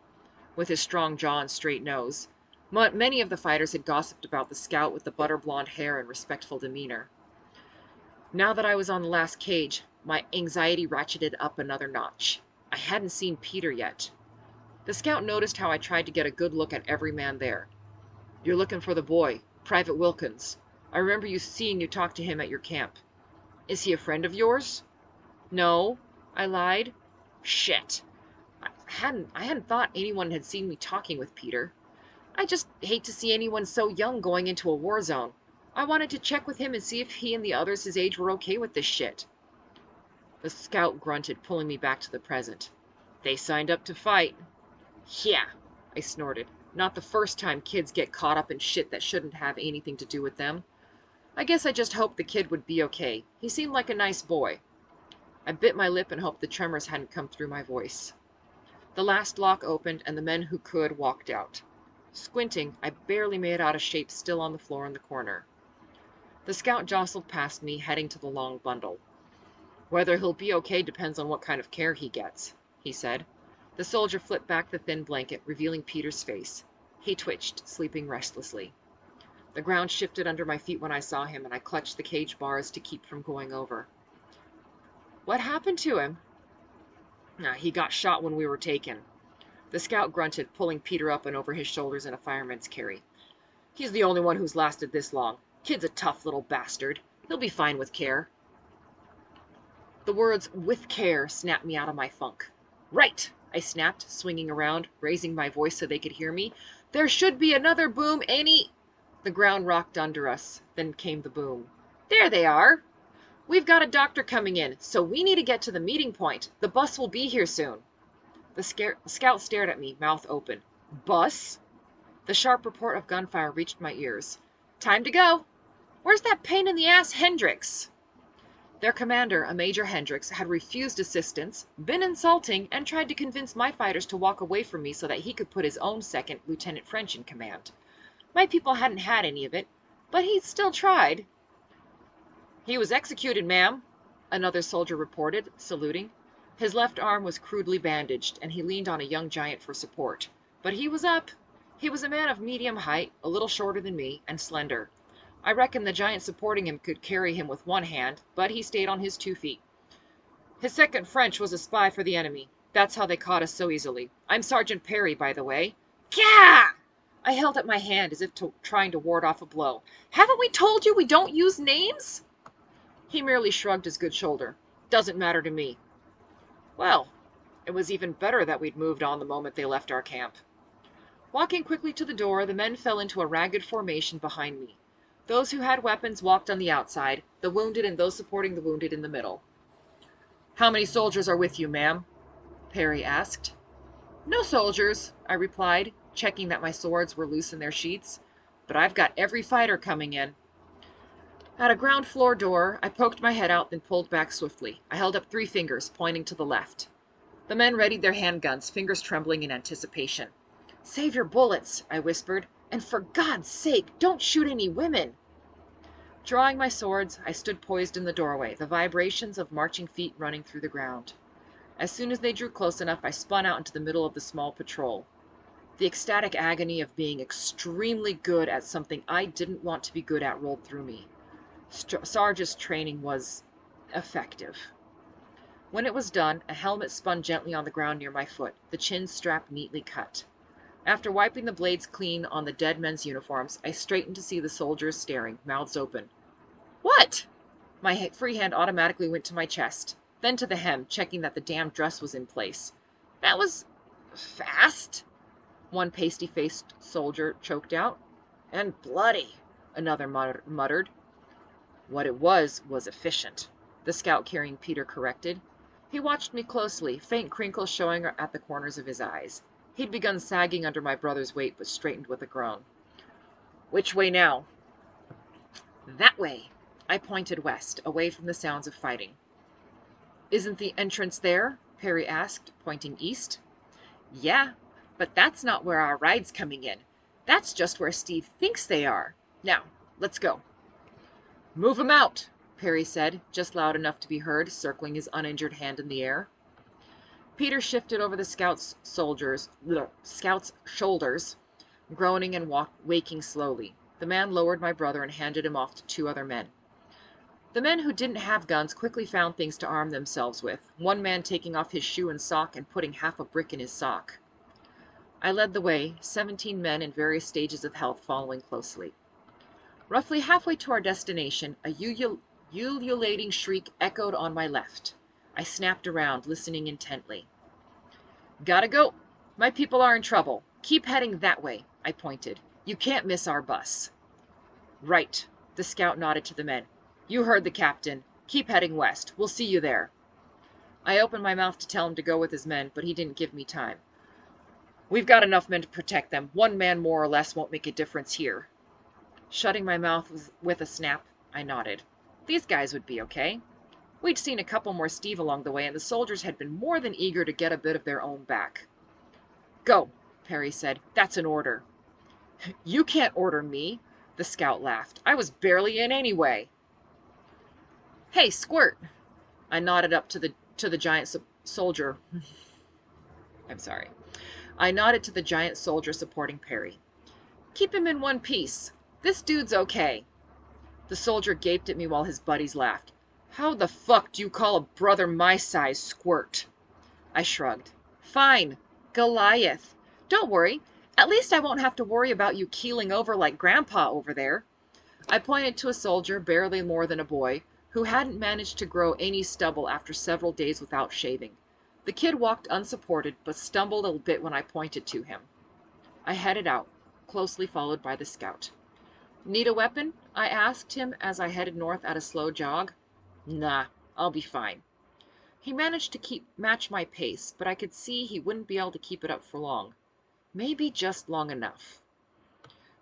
with his strong jaw and straight nose. Many of the fighters had gossiped about the scout with the butter-blonde hair and respectful demeanor. Now that I was on the last cage, my anxiety ratcheted up another notch. I hadn't seen Peter yet. The scout noticed how I tried to get a good look at every man there. "You're looking for the boy, Private Wilkins. I remember seeing you talk to him at your camp. Is he a friend of yours?" "No," I lied. Shit. I hadn't thought anyone had seen me talking with Peter. I just hate to see anyone so young going into a war zone. I wanted to check with him and see if he and the others his age were okay with this shit. The scout grunted, pulling me back to the present. They signed up to fight. Yeah, I snorted. Not the first time kids get caught up in shit that shouldn't have anything to do with them. I guess I just hoped the kid would be okay. He seemed like a nice boy. I bit my lip and hoped the tremors hadn't come through my voice. The last lock opened and the men who could walked out. Squinting, I barely made out a shape still on the floor in the corner. The scout jostled past me, heading to the long bundle. Whether he'll be okay depends on what kind of care he gets, he said. The soldier flipped back the thin blanket, revealing Peter's face. He twitched, sleeping restlessly. The ground shifted under my feet when I saw him, and I clutched the cage bars to keep from going over. What happened to him? He got shot when we were taken. The scout grunted, pulling Peter up and over his shoulders in a fireman's carry. He's the only one who's lasted this long. Kid's a tough little bastard. He'll be fine with care. The words "with care" snapped me out of my funk. Right, I snapped, swinging around, raising my voice so they could hear me. There should be another boom any... The ground rocked under us. Then came the boom. There they are! We've got a doctor coming in, so we need to get to the meeting point. The bus will be here soon. The scout stared at me, mouth open. Bus? The sharp report of gunfire reached my ears. Time to go! Where's that pain-in-the-ass Hendricks? Their commander, a Major Hendricks, had refused assistance, been insulting, and tried to convince my fighters to walk away from me so that he could put his own second, Lieutenant French, in command. My people hadn't had any of it, but he still tried. He was executed, ma'am, another soldier reported, saluting. His left arm was crudely bandaged, and he leaned on a young giant for support. But he was up. He was a man of medium height, a little shorter than me, and slender. I reckon the giant supporting him could carry him with one hand, but he stayed on his 2 feet. His second French was a spy for the enemy. That's how they caught us so easily. I'm Sergeant Perry, by the way. Gah! I held up my hand as if trying to ward off a blow. Haven't we told you we don't use names? He merely shrugged his good shoulder. Doesn't matter to me. Well, it was even better that we'd moved on the moment they left our camp. Walking quickly to the door, the men fell into a ragged formation behind me. Those who had weapons walked on the outside, the wounded and those supporting the wounded in the middle. How many soldiers are with you, ma'am? Perry asked. No soldiers, I replied, checking that my swords were loose in their sheaths. But I've got every fighter coming in. At a ground floor door, I poked my head out, then pulled back swiftly. I held up 3 fingers, pointing to the left. The men readied their handguns, fingers trembling in anticipation. Save your bullets, I whispered, and for God's sake, don't shoot any women. Drawing my swords, I stood poised in the doorway, the vibrations of marching feet running through the ground. As soon as they drew close enough, I spun out into the middle of the small patrol. The ecstatic agony of being extremely good at something I didn't want to be good at rolled through me. Sarge's training was effective. When it was done, a helmet spun gently on the ground near my foot, the chin strap neatly cut. After wiping the blades clean on the dead men's uniforms, I straightened to see the soldiers staring, mouths open. What? My free hand automatically went to my chest, then to the hem, checking that the damn dress was in place. That was fast, one pasty-faced soldier choked out. And bloody, another muttered. What it was efficient, the scout carrying Peter corrected. He watched me closely, faint crinkles showing at the corners of his eyes. He'd begun sagging under my brother's weight, but straightened with a groan. Which way now? That way. I pointed west, away from the sounds of fighting. Isn't the entrance there? Perry asked, pointing east. Yeah, but that's not where our ride's coming in. That's just where Steve thinks they are. Now, let's go. Move 'em out, Perry said, just loud enough to be heard, circling his uninjured hand in the air. Peter shifted over the scout's shoulders, groaning and waking slowly. The man lowered my brother and handed him off to 2 other men. The men who didn't have guns quickly found things to arm themselves with, one man taking off his shoe and sock and putting half a brick in his sock. I led the way, 17 men in various stages of health following closely. Roughly halfway to our destination, a ululating shriek echoed on my left. I snapped around, listening intently. Gotta go. My people are in trouble. Keep heading that way, I pointed. You can't miss our bus. Right, the scout nodded to the men. You heard the captain. Keep heading west. We'll see you there. I opened my mouth to tell him to go with his men, but he didn't give me time. We've got enough men to protect them. One man more or less won't make a difference here. Shutting my mouth with a snap, I nodded. These guys would be okay. We'd seen a couple more Steve along the way, and the soldiers had been more than eager to get a bit of their own back. Go, Perry said. That's an order. You can't order me, the scout laughed. I was barely in anyway. Hey, Squirt! I nodded up to the giant soldier. I'm sorry. I nodded to the giant soldier supporting Perry. Keep him in one piece. This dude's okay. The soldier gaped at me while his buddies laughed. How the fuck do you call a brother my size Squirt? I shrugged. Fine. Goliath. Don't worry. At least I won't have to worry about you keeling over like Grandpa over there. I pointed to a soldier, barely more than a boy, who hadn't managed to grow any stubble after several days without shaving. The kid walked unsupported, but stumbled a bit when I pointed to him. I headed out, closely followed by the scout. Need a weapon? I asked him as I headed north at a slow jog. Nah, I'll be fine. He managed to match my pace, but I could see he wouldn't be able to keep it up for long. Maybe just long enough.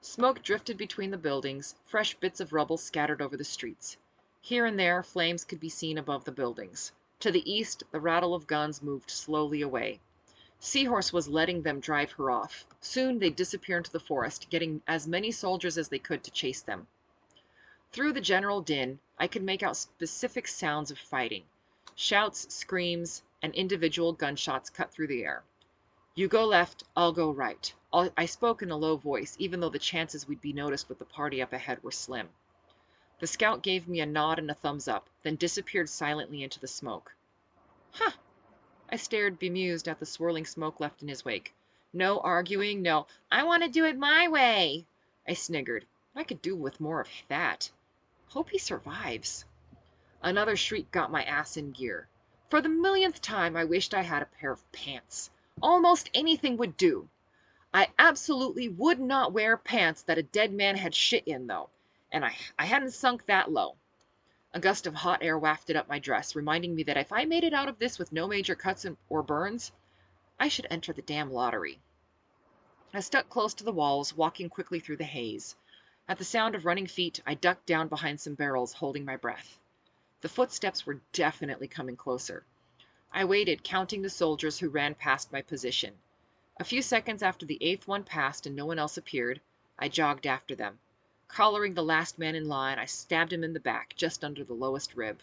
Smoke drifted between the buildings, fresh bits of rubble scattered over the streets. Here and there, flames could be seen above the buildings. To the east, the rattle of guns moved slowly away. Seahorse was letting them drive her off. Soon they'd disappear into the forest, getting as many soldiers as they could to chase them. Through the general din, I could make out specific sounds of fighting. Shouts, screams, and individual gunshots cut through the air. You go left, I'll go right. I spoke in a low voice, even though the chances we'd be noticed with the party up ahead were slim. The scout gave me a nod and a thumbs up, then disappeared silently into the smoke. Huh! I stared bemused at the swirling smoke left in his wake. No arguing, no, I want to do it my way. I sniggered. I could do with more of that. Hope he survives. Another shriek got my ass in gear. For the millionth time, I wished I had a pair of pants. Almost anything would do. I absolutely would not wear pants that a dead man had shit in, though, and I hadn't sunk that low. A gust of hot air wafted up my dress, reminding me that if I made it out of this with no major cuts or burns, I should enter the damn lottery. I stuck close to the walls, walking quickly through the haze. At the sound of running feet, I ducked down behind some barrels, holding my breath. The footsteps were definitely coming closer. I waited, counting the soldiers who ran past my position. A few seconds after the 8th one passed and no one else appeared, I jogged after them. Collaring the last man in line, I stabbed him in the back, just under the lowest rib.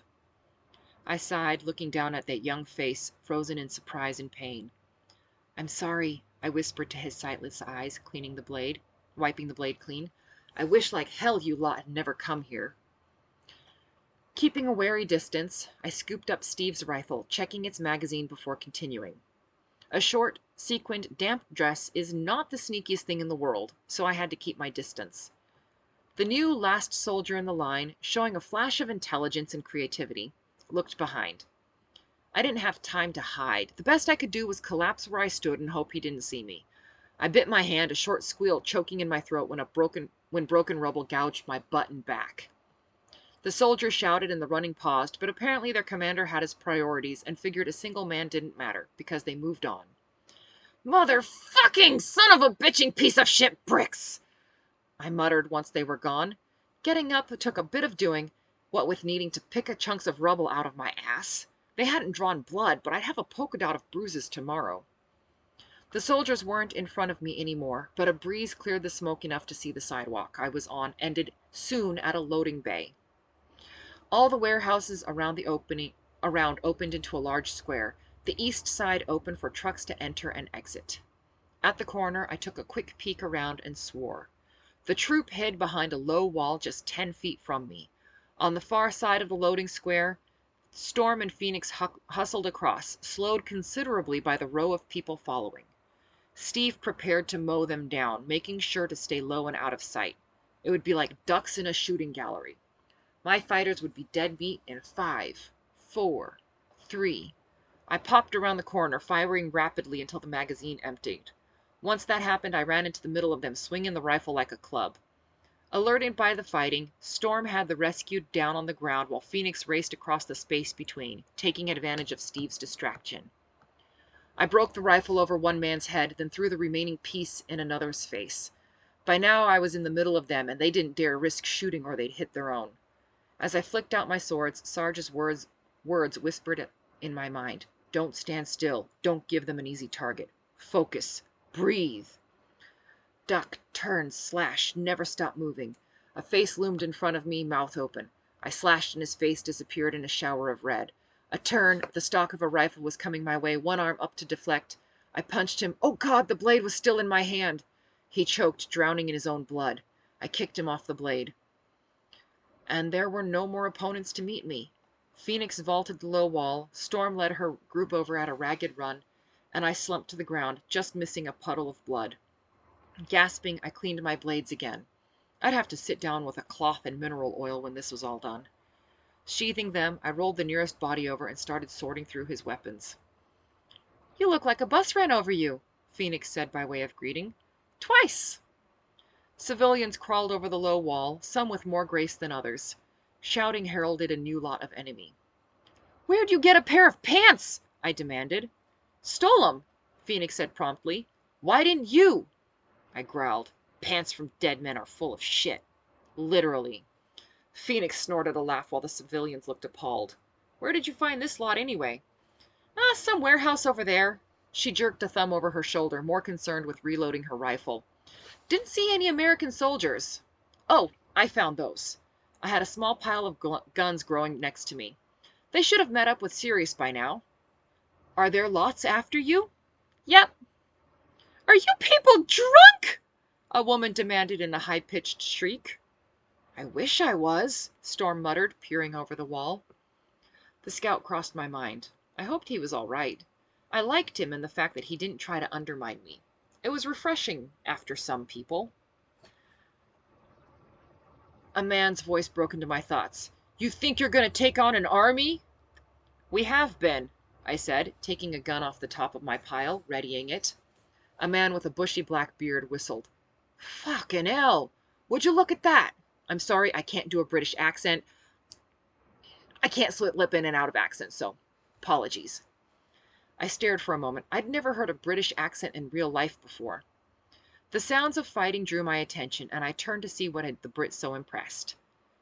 I sighed, looking down at that young face, frozen in surprise and pain. I'm sorry, I whispered to his sightless eyes, wiping the blade clean. I wish like hell you lot had never come here. Keeping a wary distance, I scooped up Steve's rifle, checking its magazine before continuing. A short, sequined, damp dress is not the sneakiest thing in the world, so I had to keep my distance. The new last soldier in the line, showing a flash of intelligence and creativity, looked behind. I didn't have time to hide. The best I could do was collapse where I stood and hope he didn't see me. I bit my hand, a short squeal choking in my throat when broken rubble gouged my butt and back. The soldiers shouted and the running paused, but apparently their commander had his priorities and figured a single man didn't matter, because they moved on. Motherfucking son of a bitching piece of shit bricks! I muttered once they were gone. Getting up took a bit of doing, what with needing to pick chunks of rubble out of my ass. They hadn't drawn blood, but I'd have a polka dot of bruises tomorrow. The soldiers weren't in front of me anymore, but a breeze cleared the smoke enough to see the sidewalk I was on ended soon at a loading bay. All the warehouses opened into a large square, the east side open for trucks to enter and exit. At the corner, I took a quick peek around and swore. The troop hid behind a low wall just 10 feet from me. On the far side of the loading square, Storm and Phoenix hustled across, slowed considerably by the row of people following. Steve prepared to mow them down, making sure to stay low and out of sight. It would be like ducks in a shooting gallery. My fighters would be dead meat in 5, 4, 3. I popped around the corner, firing rapidly until the magazine emptied. Once that happened, I ran into the middle of them, swinging the rifle like a club. Alerted by the fighting, Storm had the rescued down on the ground while Phoenix raced across the space between, taking advantage of Steve's distraction. I broke the rifle over one man's head, then threw the remaining piece in another's face. By now I was in the middle of them, and they didn't dare risk shooting or they'd hit their own. As I flicked out my swords, Sarge's words whispered in my mind. Don't stand still. Don't give them an easy target. Focus. Breathe. Duck, turn, slash, never stop moving. A face loomed in front of me, mouth open. I slashed and his face disappeared in a shower of red. A turn, the stock of a rifle was coming my way, one arm up to deflect. I punched him. Oh God, the blade was still in my hand. He choked, drowning in his own blood. I kicked him off the blade. And there were no more opponents to meet me. Phoenix vaulted the low wall, Storm led her group over at a ragged run, and I slumped to the ground, just missing a puddle of blood. Gasping, I cleaned my blades again. I'd have to sit down with a cloth and mineral oil when this was all done. Sheathing them, I rolled the nearest body over and started sorting through his weapons. You look like a bus ran over you, Phoenix said by way of greeting. Twice! Civilians crawled over the low wall, some with more grace than others. Shouting heralded a new lot of enemy. Where'd you get a pair of pants? I demanded. Stole 'em, Phoenix said promptly. Why didn't you? I growled. Pants from dead men are full of shit. Literally. Phoenix snorted a laugh while the civilians looked appalled. Where did you find this lot anyway? Some warehouse over there. She jerked a thumb over her shoulder, more concerned with reloading her rifle. Didn't see any American soldiers. Oh, I found those. I had a small pile of guns growing next to me. They should have met up with Sirius by now. Are there lots after you? Yep. Are you people drunk? A woman demanded in a high-pitched shriek. I wish I was, Storm muttered, peering over the wall. The scout crossed my mind. I hoped he was all right. I liked him and the fact that he didn't try to undermine me. It was refreshing after some people. A man's voice broke into my thoughts. You think you're going to take on an army? We have been, I said, taking a gun off the top of my pile, readying it. A man with a bushy black beard whistled. Fucking hell! Would you look at that? I'm sorry, I can't do a British accent. I can't slip lip in and out of accents, so apologies. I stared for a moment. I'd never heard a British accent in real life before. The sounds of fighting drew my attention, and I turned to see what had the Brit so impressed.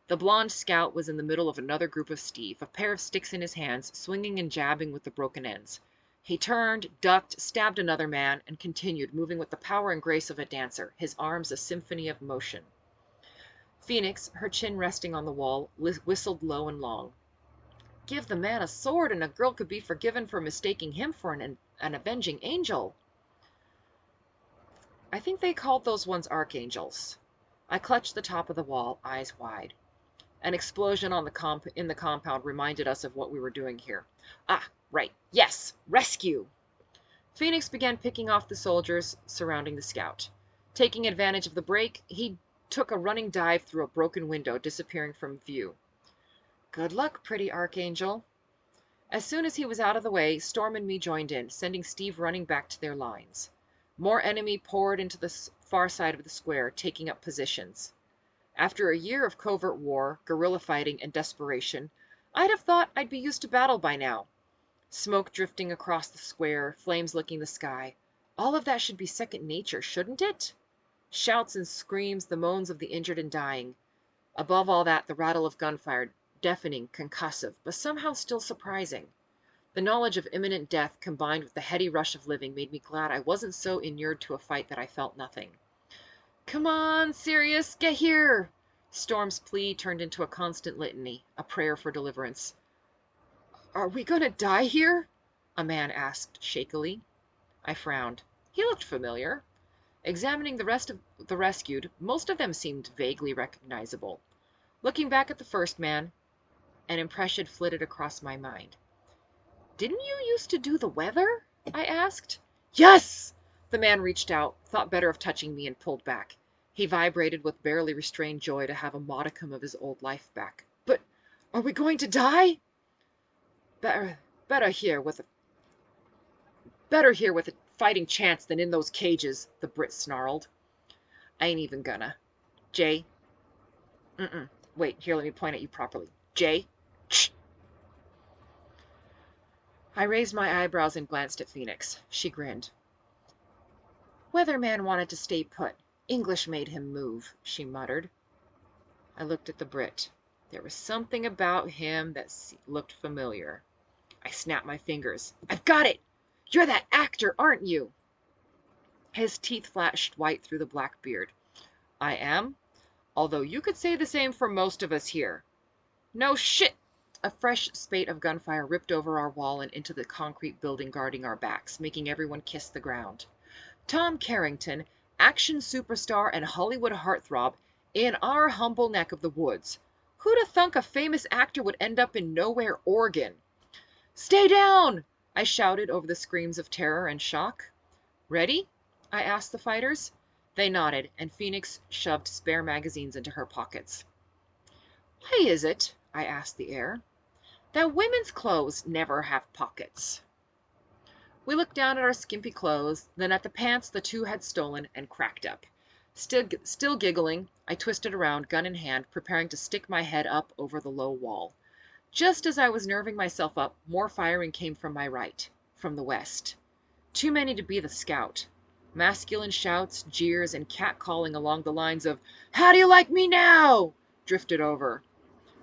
The blonde scout was in the middle of another group of Steve, a pair of sticks in his hands, swinging and jabbing with the broken ends. He turned, ducked, stabbed another man, and continued, moving with the power and grace of a dancer, his arms a symphony of motion. Phoenix, her chin resting on the wall, whistled low and long. Give the man a sword and a girl could be forgiven for mistaking him for an avenging angel. I think they called those ones archangels. I clutched the top of the wall, eyes wide. An explosion on in the compound reminded us of what we were doing here. Ah, right. Yes, rescue! Phoenix began picking off the soldiers surrounding the scout. Taking advantage of the break, he took a running dive through a broken window, disappearing from view. Good luck, pretty archangel. As soon as he was out of the way, Storm and me joined in, sending Steve running back to their lines. More enemy poured into the far side of the square, taking up positions. After a year of covert war, guerrilla fighting, and desperation, I'd have thought I'd be used to battle by now. Smoke drifting across the square, flames licking the sky. All of that should be second nature, shouldn't it? Shouts and screams, the moans of the injured and dying. Above all that, the rattle of gunfire, deafening, concussive, but somehow still surprising. The knowledge of imminent death combined with the heady rush of living made me glad I wasn't so inured to a fight that I felt nothing. Come on, Sirius, get here! Storm's plea turned into a constant litany, a prayer for deliverance. Are we going to die here? A man asked shakily. I frowned. He looked familiar. Examining the rest of the rescued, most of them seemed vaguely recognizable. Looking back at the first man, an impression flitted across my mind. Didn't you used to do the weather? I asked. Yes! The man reached out, thought better of touching me, and pulled back. He vibrated with barely restrained joy to have a modicum of his old life back. But are we going to die? Better here with a fighting chance than in those cages, the Brit snarled. I ain't even gonna. Jay, Mm-mm. Wait, here, let me point at you properly. Jay? Shh. I raised my eyebrows and glanced at Phoenix. She grinned. Weatherman wanted to stay put. English made him move, she muttered. I looked at the Brit. There was something about him that looked familiar. I snapped my fingers. I've got it! You're that actor, aren't you? His teeth flashed white through the black beard. I am, although you could say the same for most of us here. No shit! A fresh spate of gunfire ripped over our wall and into the concrete building guarding our backs, making everyone kiss the ground. Tom Carrington, action superstar and Hollywood heartthrob, in our humble neck of the woods. Who'da thunk a famous actor would end up in nowhere, Oregon? Stay down! I shouted over the screams of terror and shock. Ready? I asked the fighters. They nodded, and Phoenix shoved spare magazines into her pockets. Why is it, I asked the air, that women's clothes never have pockets? We looked down at our skimpy clothes, then at the pants the two had stolen, and cracked up. Still giggling, I twisted around, gun in hand, preparing to stick my head up over the low wall. Just as I was nerving myself up, more firing came from my right, from the west. Too many to be the scout. Masculine shouts, jeers, and catcalling along the lines of, "How do you like me now?" drifted over.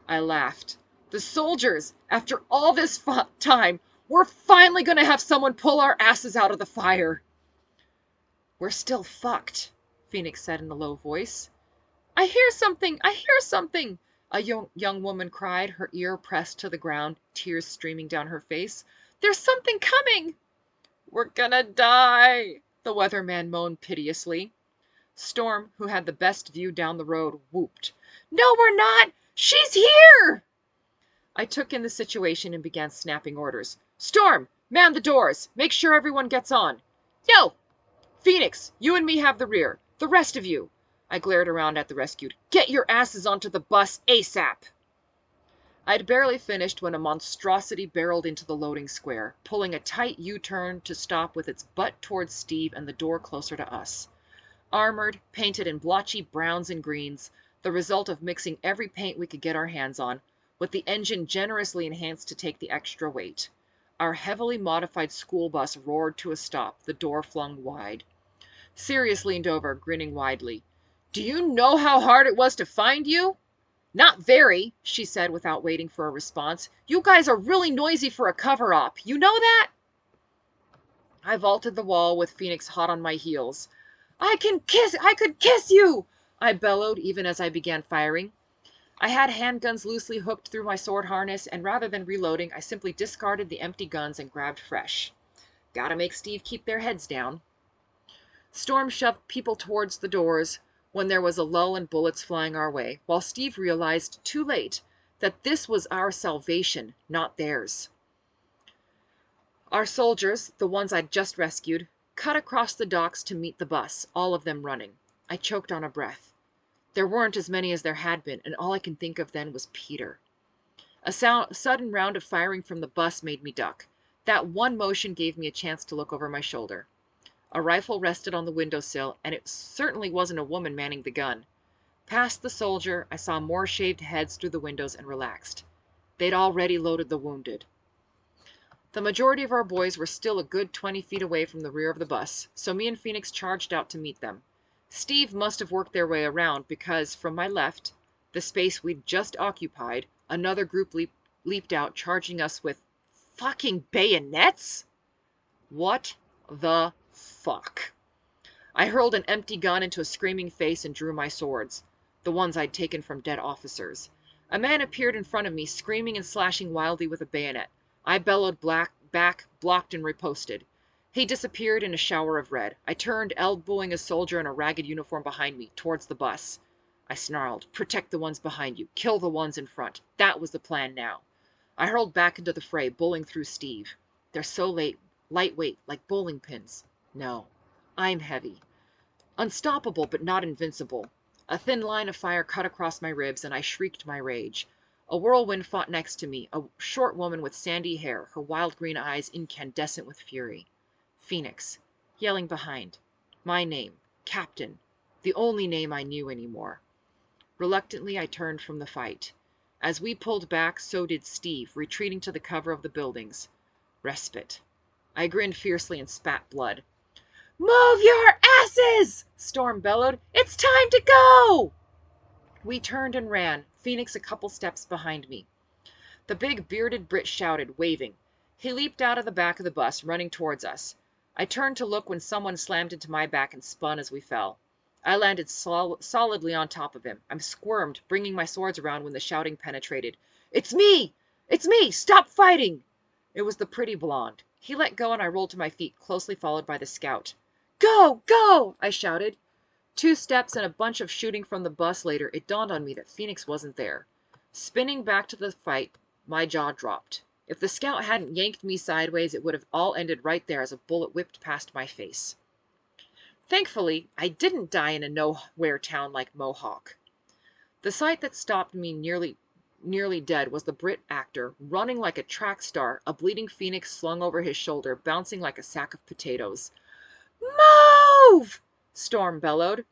I laughed. The soldiers, after all this time, we're finally going to have someone pull our asses out of the fire. We're still fucked, Phoenix said in a low voice. I hear something! I hear something! A young woman cried, her ear pressed to the ground, tears streaming down her face. There's something coming! We're gonna die, the weatherman moaned piteously. Storm, who had the best view down the road, whooped. No, we're not! She's here! I took in the situation and began snapping orders. Storm, man the doors. Make sure everyone gets on. Yo! Phoenix, you and me have the rear. The rest of you. I glared around at the rescued. Get your asses onto the bus ASAP. I'd barely finished when a monstrosity barreled into the loading square, pulling a tight U-turn to stop with its butt towards Steve and the door closer to us. Armored, painted in blotchy browns and greens, the result of mixing every paint we could get our hands on, with the engine generously enhanced to take the extra weight. Our heavily modified school bus roared to a stop, the door flung wide. Sirius leaned over, grinning widely. Do you know how hard it was to find you? Not very, she said without waiting for a response. You guys are really noisy for a cover-op. You know that? I vaulted the wall with Phoenix hot on my heels. I could kiss you! I bellowed even as I began firing. I had handguns loosely hooked through my sword harness, and rather than reloading, I simply discarded the empty guns and grabbed fresh. Gotta make Steve keep their heads down. Storm shoved people towards the doors when there was a lull and bullets flying our way, while Steve realized, too late, that this was our salvation, not theirs. Our soldiers, the ones I'd just rescued, cut across the docks to meet the bus, all of them running. I choked on a breath. There weren't as many as there had been, and all I could think of then was Peter. A sudden round of firing from the bus made me duck. That one motion gave me a chance to look over my shoulder. A rifle rested on the windowsill, and it certainly wasn't a woman manning the gun. Past the soldier, I saw more shaved heads through the windows and relaxed. They'd already loaded the wounded. The majority of our boys were still a good 20 feet away from the rear of the bus, so me and Phoenix charged out to meet them. Steve must have worked their way around because, from my left, the space we'd just occupied, another group leaped out, charging us with fucking bayonets? What the fuck? I hurled an empty gun into a screaming face and drew my swords, the ones I'd taken from dead officers. A man appeared in front of me, screaming and slashing wildly with a bayonet. I bellowed back, blocked and riposted. He disappeared in a shower of red. I turned, elbowing a soldier in a ragged uniform behind me, towards the bus. I snarled, protect the ones behind you, kill the ones in front. That was the plan now. I hurled back into the fray, bowling through Steve. They're so lightweight, like bowling pins. No, I'm heavy. Unstoppable, but not invincible. A thin line of fire cut across my ribs, and I shrieked my rage. A whirlwind fought next to me, a short woman with sandy hair, her wild green eyes incandescent with fury. Phoenix, yelling behind. My name, Captain, the only name I knew anymore. Reluctantly, I turned from the fight. As we pulled back, so did Steve, retreating to the cover of the buildings. Respite. I grinned fiercely and spat blood. "Move your asses!" Storm bellowed. "It's time to go!" We turned and ran, Phoenix a couple steps behind me. The big bearded Brit shouted, waving. He leaped out of the back of the bus, running towards us. I turned to look when someone slammed into my back and spun as we fell. I landed solidly on top of him. I squirmed, bringing my swords around when the shouting penetrated. "It's me! It's me! Stop fighting!" It was the pretty blonde. He let go and I rolled to my feet, closely followed by the scout. "Go! Go!" I shouted. 2 steps and a bunch of shooting from the bus later, it dawned on me that Phoenix wasn't there. Spinning back to the fight, my jaw dropped. If the scout hadn't yanked me sideways, it would have all ended right there as a bullet whipped past my face. Thankfully, I didn't die in a nowhere town like Mohawk. The sight that stopped me nearly dead was the Brit actor, running like a track star, a bleeding Phoenix slung over his shoulder, bouncing like a sack of potatoes. "Move!" Storm bellowed.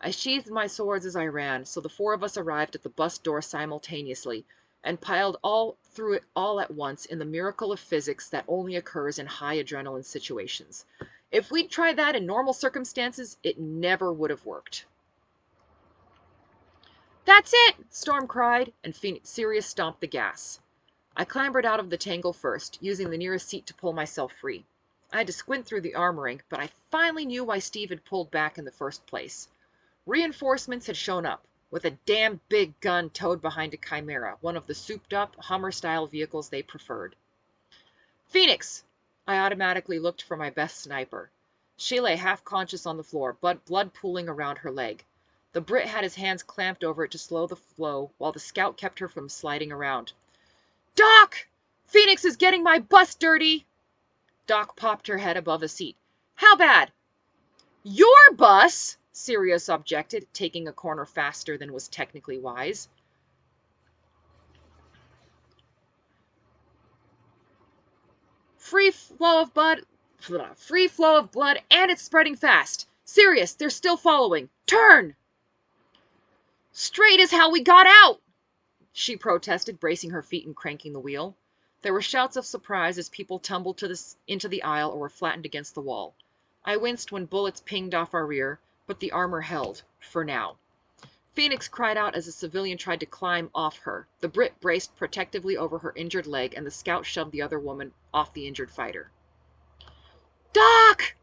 I sheathed my swords as I ran, so the 4 of us arrived at the bus door simultaneously, and piled all through it all at once in the miracle of physics that only occurs in high adrenaline situations. If we'd tried that in normal circumstances, it never would have worked. "That's it!" Storm cried, and Sirius stomped the gas. I clambered out of the tangle first, using the nearest seat to pull myself free. I had to squint through the armoring, but I finally knew why Steve had pulled back in the first place. Reinforcements had shown up, with a damn big gun towed behind a Chimera, one of the souped-up, Hummer-style vehicles they preferred. "Phoenix!" I automatically looked for my best sniper. She lay half-conscious on the floor, blood pooling around her leg. The Brit had his hands clamped over it to slow the flow, while the scout kept her from sliding around. "Doc! Phoenix is getting my bus dirty!" Doc popped her head above the seat. "How bad?" "Your bus?" Sirius objected, taking a corner faster than was technically wise. Free flow of blood, and it's spreading fast. Sirius, they're still following. Turn! "Straight is how we got out!" she protested, bracing her feet and cranking the wheel. There were shouts of surprise as people tumbled into the aisle or were flattened against the wall. I winced when bullets pinged off our rear, but the armor held, for now. Phoenix cried out as a civilian tried to climb off her. The Brit braced protectively over her injured leg, and the scout shoved the other woman off the injured fighter. "Doc!"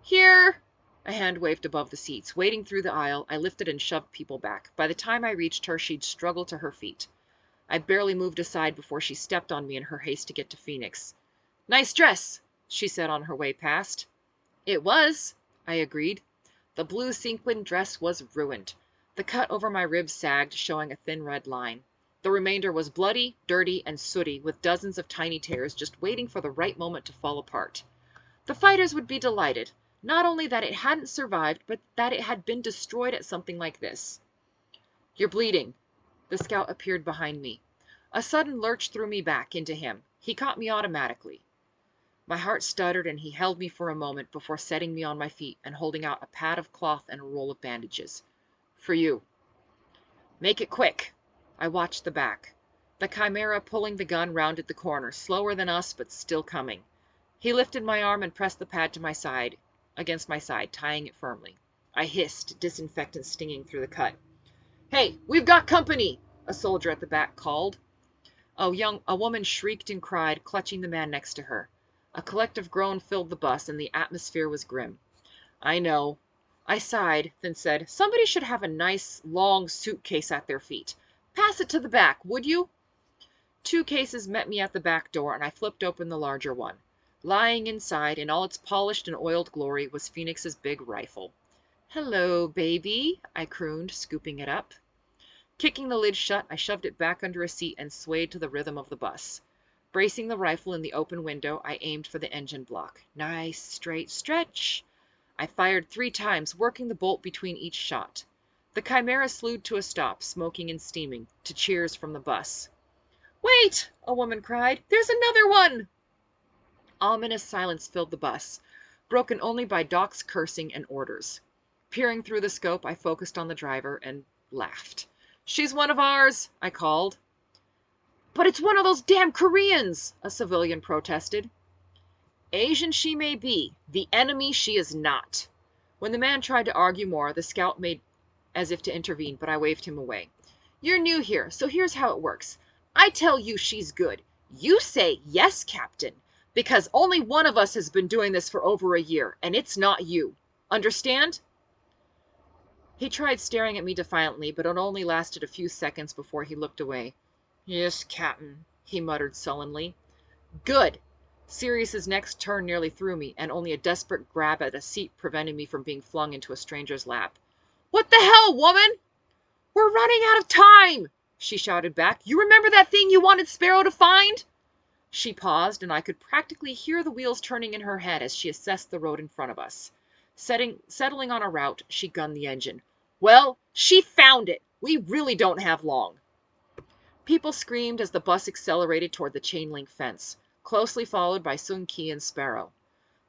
"Here!" A hand waved above the seats. Wading through the aisle, I lifted and shoved people back. By the time I reached her, she'd struggled to her feet. I barely moved aside before she stepped on me in her haste to get to Phoenix. "Nice dress," she said on her way past. "It was," I agreed. The blue sequin dress was ruined. The cut over my ribs sagged, showing a thin red line. The remainder was bloody, dirty, and sooty, with dozens of tiny tears just waiting for the right moment to fall apart. The fighters would be delighted, not only that it hadn't survived, but that it had been destroyed at something like this. "You're bleeding." The scout appeared behind me. A sudden lurch threw me back into him. He caught me automatically. My heart stuttered, and he held me for a moment before setting me on my feet and holding out a pad of cloth and a roll of bandages. "For you." "Make it quick." I watched the back. The Chimera pulling the gun rounded the corner, slower than us, but still coming. He lifted my arm and pressed the pad to my side, against my side, tying it firmly. I hissed, disinfectant stinging through the cut. "Hey, we've got company!" a soldier at the back called. A woman shrieked and cried, clutching the man next to her. A collective groan filled the bus, and the atmosphere was grim. "I know." I sighed, then said, "Somebody should have a nice, long suitcase at their feet. Pass it to the back, would you?" 2 cases met me at the back door, and I flipped open the larger one. Lying inside, in all its polished and oiled glory, was Phoenix's big rifle. "Hello, baby," I crooned, scooping it up. Kicking the lid shut, I shoved it back under a seat and swayed to the rhythm of the bus. Bracing the rifle in the open window, I aimed for the engine block. Nice, straight stretch. I fired 3 times, working the bolt between each shot. The Chimera slewed to a stop, smoking and steaming, to cheers from the bus. "Wait!" a woman cried. "There's another one!" Ominous silence filled the bus, broken only by Doc's cursing and orders. Peering through the scope, I focused on the driver and laughed. "She's one of ours," I called. "But it's one of those damn Koreans," a civilian protested. "Asian she may be, the enemy she is not." When the man tried to argue more, the scout made as if to intervene, but I waved him away. "You're new here, so here's how it works. I tell you she's good. You say, 'Yes, Captain,' because only one of us has been doing this for over a year, and it's not you. Understand?" He tried staring at me defiantly, but it only lasted a few seconds before he looked away. "Yes, Captain," he muttered sullenly. "Good." Sirius's next turn nearly threw me, and only a desperate grab at a seat prevented me from being flung into a stranger's lap. "What the hell, woman?" "We're running out of time," she shouted back. "You remember that thing you wanted Sparrow to find?" She paused, and I could practically hear the wheels turning in her head as she assessed the road in front of us. Settling on a route, she gunned the engine. "Well, she found it. We really don't have long." People screamed as the bus accelerated toward the chain-link fence, closely followed by Sung Ki and Sparrow.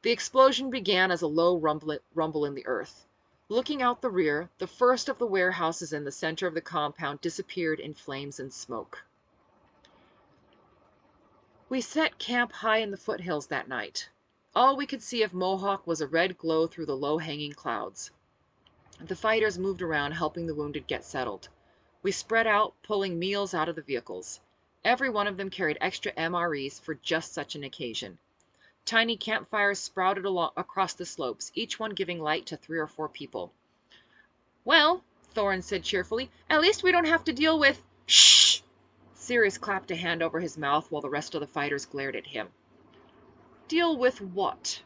The explosion began as a low rumble in the earth. Looking out the rear, the first of the warehouses in the center of the compound disappeared in flames and smoke. We set camp high in the foothills that night. All we could see of Mohawk was a red glow through the low-hanging clouds. The fighters moved around, helping the wounded get settled. We spread out, pulling meals out of the vehicles. Every one of them carried extra MREs for just such an occasion. Tiny campfires sprouted across the slopes, each one giving light to 3 or 4 people. "Well," Thorin said cheerfully, "at least we don't have to deal with—" "Shh!" Sirius clapped a hand over his mouth while the rest of the fighters glared at him. "Deal with what?"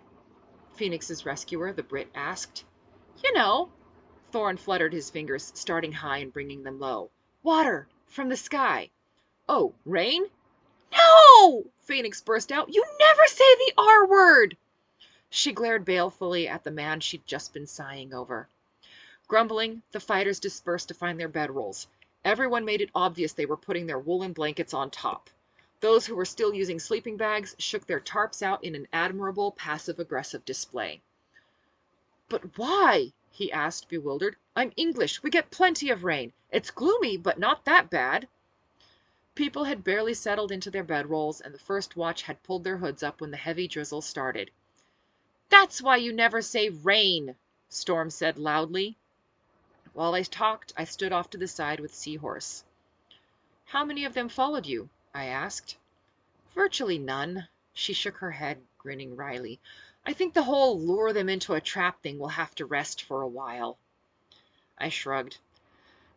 Phoenix's rescuer, the Brit, asked. "You know." Thorin fluttered his fingers, starting high and bringing them low. "Water! From the sky!" "Oh, rain?" "No!" Phoenix burst out. "You never say the R word!" She glared balefully at the man she'd just been sighing over. Grumbling, the fighters dispersed to find their bedrolls. Everyone made it obvious they were putting their woolen blankets on top. Those who were still using sleeping bags shook their tarps out in an admirable passive-aggressive display. "But why?" he asked, bewildered. "I'm English. We get plenty of rain. It's gloomy, but not that bad." People had barely settled into their bedrolls, and the first watch had pulled their hoods up when the heavy drizzle started. "That's why you never say rain," Storm said loudly. While I talked, I stood off to the side with Seahorse. "How many of them followed you?" I asked. "Virtually none." She shook her head, grinning wryly. "I think the whole lure them into a trap thing will have to rest for a while." I shrugged.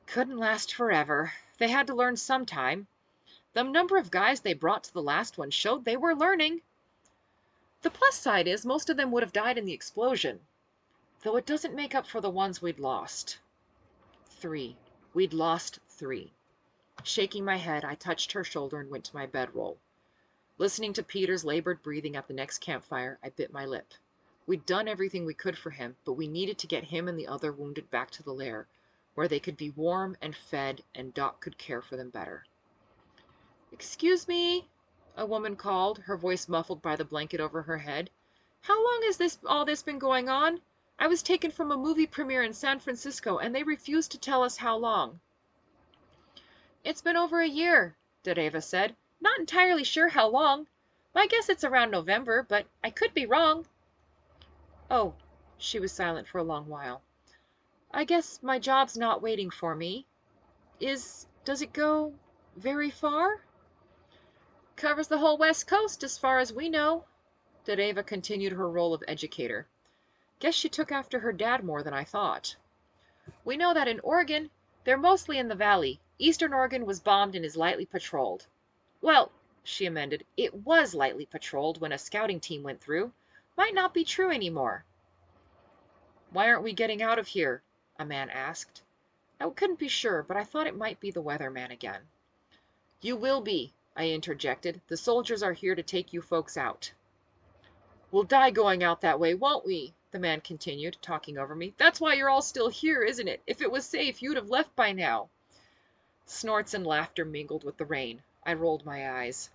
"Couldn't last forever. They had to learn sometime. The number of guys they brought to the last one showed they were learning. The plus side is most of them would have died in the explosion, though it doesn't make up for the ones we'd lost." 3. We'd lost 3. Shaking my head, I touched her shoulder and went to my bedroll. Listening to Peter's labored breathing at the next campfire, I bit my lip. We'd done everything we could for him, but we needed to get him and the other wounded back to the lair, where they could be warm and fed, and Doc could care for them better. "Excuse me," a woman called, her voice muffled by the blanket over her head. "How long has all this been going on? I was taken from a movie premiere in San Francisco, and they refused to tell us how long." "It's been over a year," Dereva said. "Not entirely sure how long. My guess it's around November, but I could be wrong." "Oh," she was silent for a long while. "I guess my job's not waiting for me. Does it go very far?" "Covers the whole West Coast as far as we know." Dereva continued her role of educator. "Guess she took after her dad more than I thought." "We know that in Oregon, they're mostly in the valley. Eastern Oregon was bombed and is lightly patrolled." "Well," she amended, "it was lightly patrolled when a scouting team went through. Might not be true anymore." "Why aren't we getting out of here?" a man asked. I couldn't be sure, but I thought it might be the weatherman again. "You will be," I interjected. "The soldiers are here to take you folks out." "We'll die going out that way, won't we?" the man continued, talking over me. "That's why you're all still here, isn't it? If it was safe, you'd have left by now." Snorts and laughter mingled with the rain. I rolled my eyes.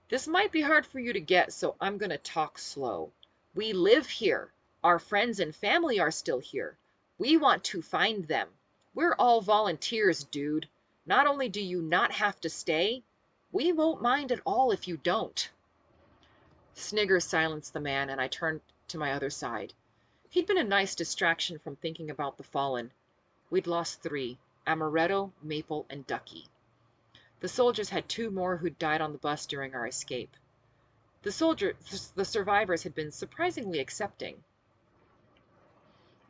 "This might be hard for you to get, so I'm going to talk slow. We live here. Our friends and family are still here. We want to find them. We're all volunteers, dude. Not only do you not have to stay, we won't mind at all if you don't. Sniggers silenced the man, and I turned to my other side. He'd been a nice distraction from thinking about the fallen. We'd lost 3, Amaretto, Maple, and Ducky. The soldiers had 2 more who'd died on the bus during our escape. The survivors had been surprisingly accepting.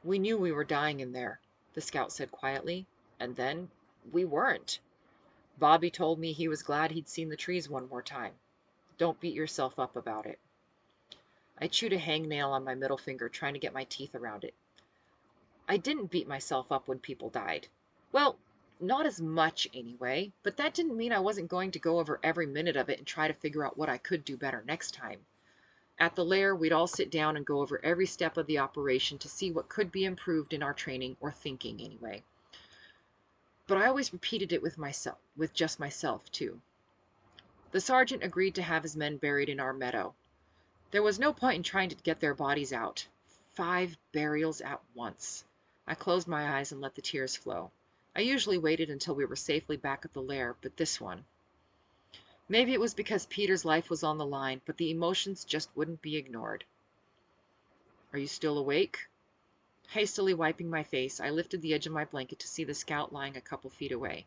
We knew we were dying in there, the scout said quietly, and then we weren't. Bobby told me he was glad he'd seen the trees one more time. Don't beat yourself up about it. I chewed a hangnail on my middle finger, trying to get my teeth around it. I didn't beat myself up when people died. Well, not as much anyway, but that didn't mean I wasn't going to go over every minute of it and try to figure out what I could do better next time. At the lair, we'd all sit down and go over every step of the operation to see what could be improved in our training, or thinking anyway. But I always repeated it with just myself, too. The sergeant agreed to have his men buried in our meadow. There was no point in trying to get their bodies out. 5 burials at once. I closed my eyes and let the tears flow. I usually waited until we were safely back at the lair, but this one. Maybe it was because Peter's life was on the line, but the emotions just wouldn't be ignored. Are you still awake? Hastily wiping my face, I lifted the edge of my blanket to see the scout lying a couple feet away.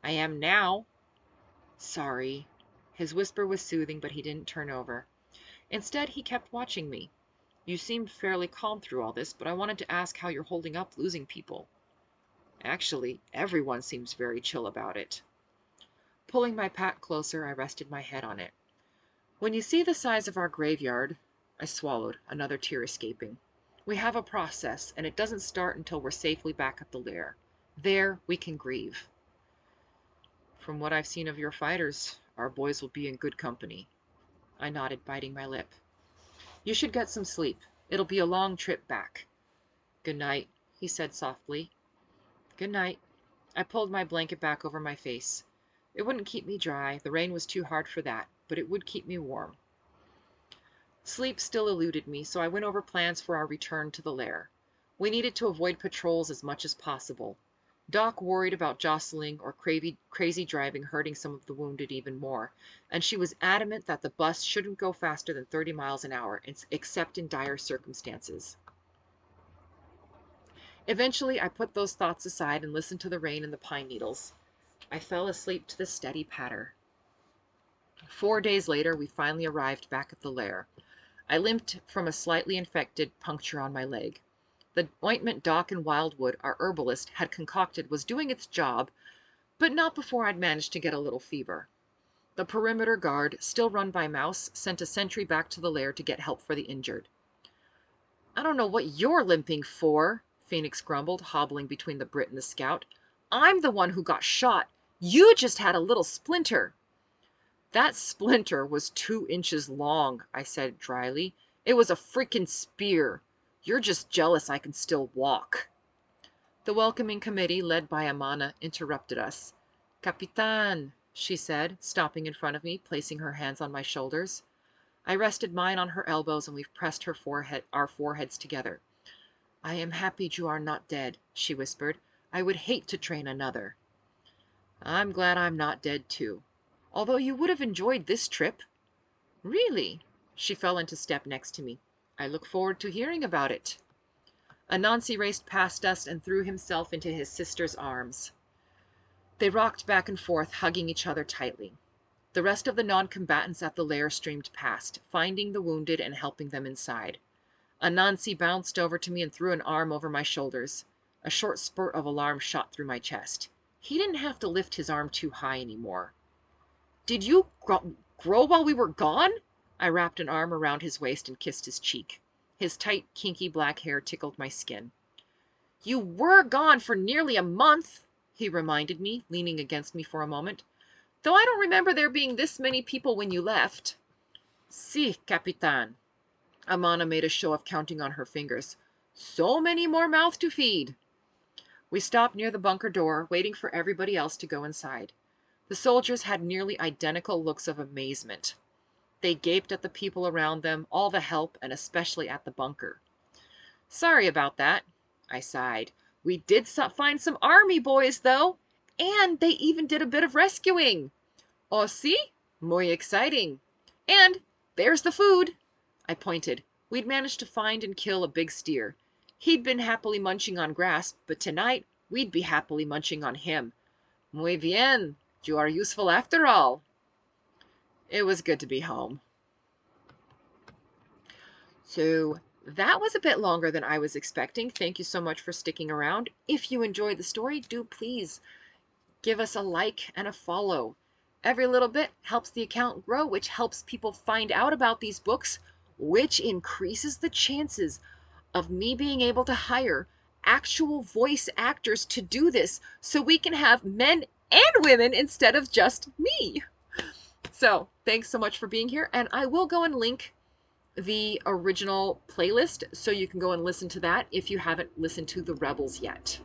I am now. Sorry. His whisper was soothing, but he didn't turn over. Instead, he kept watching me. You seemed fairly calm through all this, but I wanted to ask how you're holding up losing people. Actually, everyone seems very chill about it. Pulling my pack closer, I rested my head on it. When you see the size of our graveyard, I swallowed, another tear escaping. We have a process, and it doesn't start until we're safely back at the lair. There, we can grieve. From what I've seen of your fighters, our boys will be in good company. I nodded, biting my lip. You should get some sleep. It'll be a long trip back. Good night, he said softly. Good night. I pulled my blanket back over my face. It wouldn't keep me dry, the rain was too hard for that, but it would keep me warm. Sleep still eluded me, so I went over plans for our return to the lair. We needed to avoid patrols as much as possible. Doc worried about jostling or crazy driving hurting some of the wounded even more, and she was adamant that the bus shouldn't go faster than 30 miles an hour, except in dire circumstances. Eventually, I put those thoughts aside and listened to the rain and the pine needles. I fell asleep to the steady patter. 4 days later, we finally arrived back at the lair. I limped from a slightly infected puncture on my leg. The ointment Doc and Wildwood, our herbalist, had concocted was doing its job, but not before I'd managed to get a little fever. The perimeter guard, still run by Mouse, sent a sentry back to the lair to get help for the injured. I don't know what you're limping for, Phoenix grumbled, hobbling between the Brit and the scout. I'm the one who got shot. You just had a little splinter. That splinter was 2 inches long, I said dryly. It was a freaking spear. You're just jealous I can still walk. The welcoming committee, led by Amana, interrupted us. Capitan, she said, stopping in front of me, placing her hands on my shoulders. I rested mine on her elbows, and we pressed our foreheads together. I am happy you are not dead, she whispered. I would hate to train another. I'm glad I'm not dead, too. Although you would have enjoyed this trip. Really? She fell into step next to me. I look forward to hearing about it. Anansi raced past us and threw himself into his sister's arms. They rocked back and forth, hugging each other tightly. The rest of the non-combatants at the lair streamed past, finding the wounded and helping them inside. Anansi bounced over to me and threw an arm over my shoulders. A short spurt of alarm shot through my chest. He didn't have to lift his arm too high anymore. Did you grow while we were gone? I wrapped an arm around his waist and kissed his cheek. His tight, kinky black hair tickled my skin. You were gone for nearly a month, he reminded me, leaning against me for a moment. Though I don't remember there being this many people when you left. Si, Capitan. Amana made a show of counting on her fingers. So many more mouths to feed. We stopped near the bunker door, waiting for everybody else to go inside. The soldiers had nearly identical looks of amazement. They gaped at the people around them, all the help, and especially at the bunker. Sorry about that, I sighed. We did find some army boys, though, and they even did a bit of rescuing. Oh, si? Muy exciting. And there's the food. I pointed. We'd managed to find and kill a big steer. He'd been happily munching on grass, but tonight we'd be happily munching on him. Muy bien. You are useful after all. It was good to be home. So that was a bit longer than I was expecting. Thank you so much for sticking around. If you enjoyed the story, do please give us a like and a follow. Every little bit helps the account grow, which helps people find out about these books, which increases the chances of me being able to hire actual voice actors to do this so we can have men and women instead of just me. So thanks so much for being here, and I will go and link the original playlist so you can go and listen to that if you haven't listened to The Rebels yet.